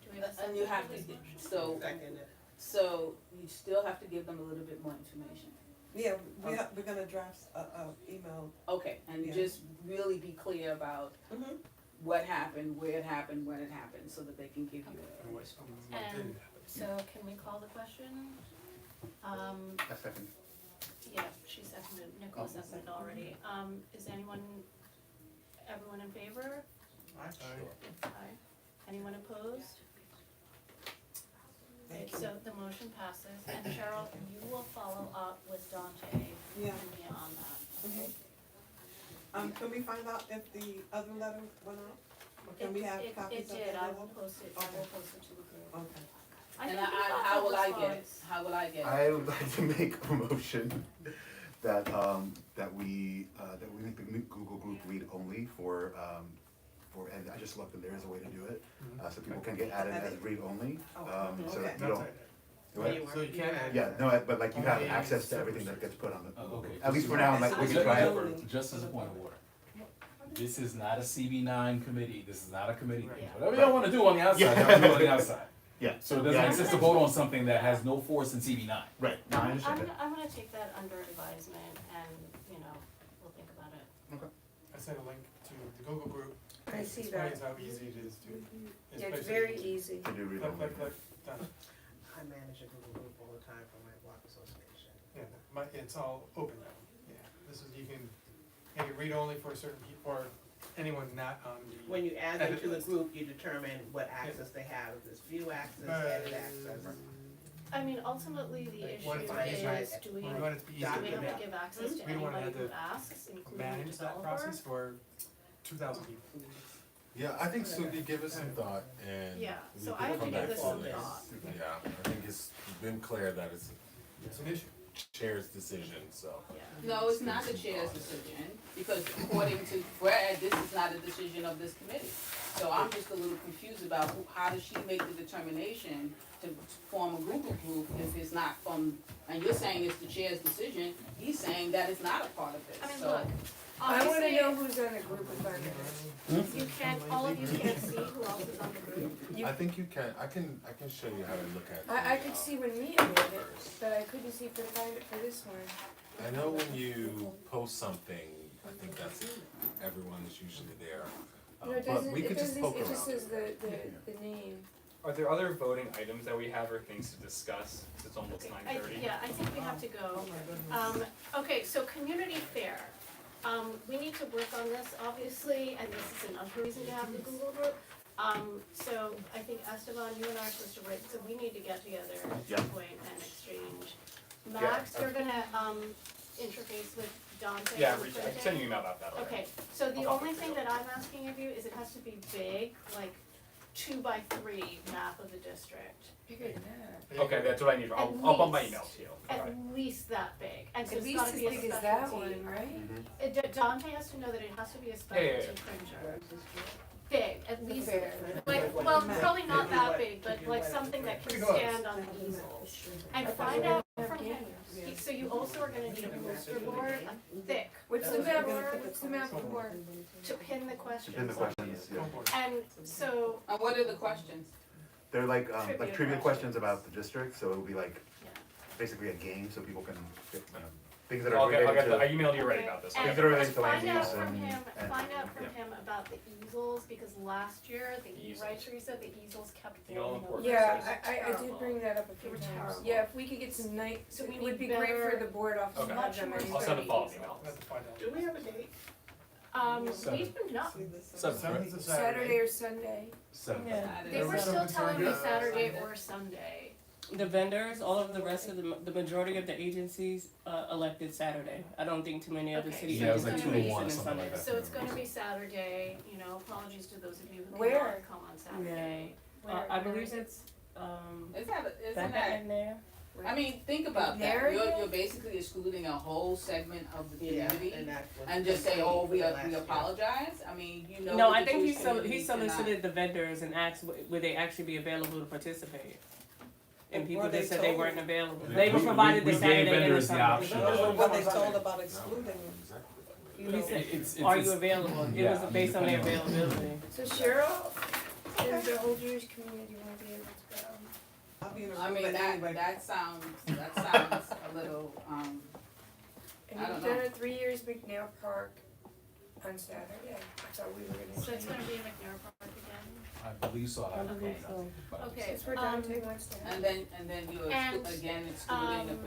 Do we have a And you have second to, for this motion? so, Second. so you still have to give them a little bit more information. Yeah, we're gonna draft a email. Okay, and Yeah. just really be clear about Mhm. what happened, where it happened, when it happened, so that they can give you a response. And so can we call the question? A second. Yeah, she seconded, Nicola seconded already. Is everyone in favor? Aye. Anyone opposed? Okay, Thank you. so the motion passes, and Cheryl, you will follow up with Dante Yeah. on that, okay? Can we find out if the other letter went out? Or can we have copies of It that? did, I letter? will post it to the group. Okay. I And think we got how the will I get it? response. How will I get it? I would like to make a motion that, that we make the Google group read only for, and I just looked and there is a way to do it, so people can get added as read only, so that you don't. What? So you can't add. Yeah, no, but like you have access to everything that gets put on the, Oh, okay. at least for now, like we can try it. Just as a point of order. This is not a CB9 committee, this is not a committee thing. Yeah. Whatever y'all wanna do on the outside, y'all can do on the outside. Yeah. So it doesn't make sense to vote on something that has no force in CB9. Right, no, I understand that. I'm gonna take that under advisement and, we'll think about it. I sent a link to the Google group. I see Explains that. how easy it is to. Yeah, it's very easy. To do read Click, only. click, click, done. I manage a Google group all the time for my block association. Yeah, it's all open now, yeah. This is, you can make it read only for certain people, or anyone not on the. When you add them to the edit list. group, you determine what access they have, if it's view access, edit access. I mean, ultimately, the Like, issue want it to be easy. is, do we We want it to be easy have to to get. give access to We don't wanna anybody have who to asks, including the manage that developer? process for 2,000 people. Yeah, I think Suki, give it some thought and Yeah, we so can I have to come give back this to some this. thought. Yeah, I think it's been clear that it's It's an issue. chair's decision, so. No, it's not the chair's decision, because according to Fred, this is not a decision of this committee. So I'm just a little confused about how does she make the determination to form a Google group if it's not from, and you're saying it's the chair's decision, he's saying that it's not a part of this, I mean, so. look, I wanna obviously, know who's on the group if I'm in it. you can't, all of you can't see who else is on the group. I think you can, I can show you how to look at. I the, could see when Mia made it, but I couldn't see for this one. I know when you post something, I think that's, everyone is usually there. No, it But doesn't, we it could just doesn't, poke it just around. says the name. Are there other voting items that we have or things to discuss? 'Cause it's almost Okay, 9:30. yeah, I think we have to go. Okay, so community fair. We need to work on this, obviously, and this is another reason to have the Google group. So I think Esteban, you and I are supposed to write, so we need to get together at some point and exchange. Max, you're gonna, interface with Dante Yeah, on the I can printing? send you an email about that already. Okay, so the I'll only talk to thing you. that I'm asking of you is it has to be big, like 2x3 map of the district. Bigger than that. Okay, that's what I need. I'll bump my email to you. At Okay. least that big, and so At it's least gotta as be a big specialty. as that one, right? Dante has to know that it has to be a Yeah, specialty yeah. printer. Big, at least, Fair. like, well, probably not that big, but like something that can stand on the easel. And find out from him, so you also are gonna need a poster board, thick. What's the map, what's the map for? To pin the questions. Pin the questions, yeah. And so, And what are the questions? They're like Trivia trivia questions. questions about the district, so it'll be like yeah. basically a game, so people can, things that are I'll get related the, I to. emailed you already Okay. about this. And Things that are related to land find out use from and- him, and- find out from yeah. him about the easels, because last year, Easels. right, Teresa, the easels kept The all falling over. important Yeah, Versus I did Terrible. bring that up a They few were times. terrible. Yeah, if we could get some night, So we it would need be great for better- the board office to Okay. have them. Much and more I'll send a study. follow-up email. We'll have to find out. Do we have a date? We do not. Seventh is a Saturday or Sunday. They were still telling me Saturday or Sunday. The vendors, all of the rest of the majority of the agencies elected Saturday. I don't think too many other Okay, city so Yeah, it it's was like gonna 2 to be- 1 or and something like Sunday. that. So it's gonna be Saturday, you know, apologies to those of you who Where? cannot come on Saturday. I Where believe is it? it's Isn't back that, in there. I mean, think about that, There you're, again? you're basically excluding a whole segment of the Yeah, community. and that was. And just say, oh, we last year. apologize, I mean, you know. No, that I the think Jewish community he cannot- solicited the vendors and asked would they actually be available to participate. And But people were they that said they told? weren't available. We- They were we- provided we the gave Saturday and the vendors the Sunday. option of- But what they told about excluding them. He said, It's- are you it's- available? It yeah, was I mean, based on their depending on- availability. So Cheryl and the whole Jewish community won't be able to go. I'll be in a I room mean, anyway. that sounds a little, And I don't we've know. done it 3 years McNair Park on Saturday. I thought we were gonna So it's change. gonna be McNair Park again? I believe so. I believe so. Okay, Since we're Dante wants to have. and then you're And, again excluding the um,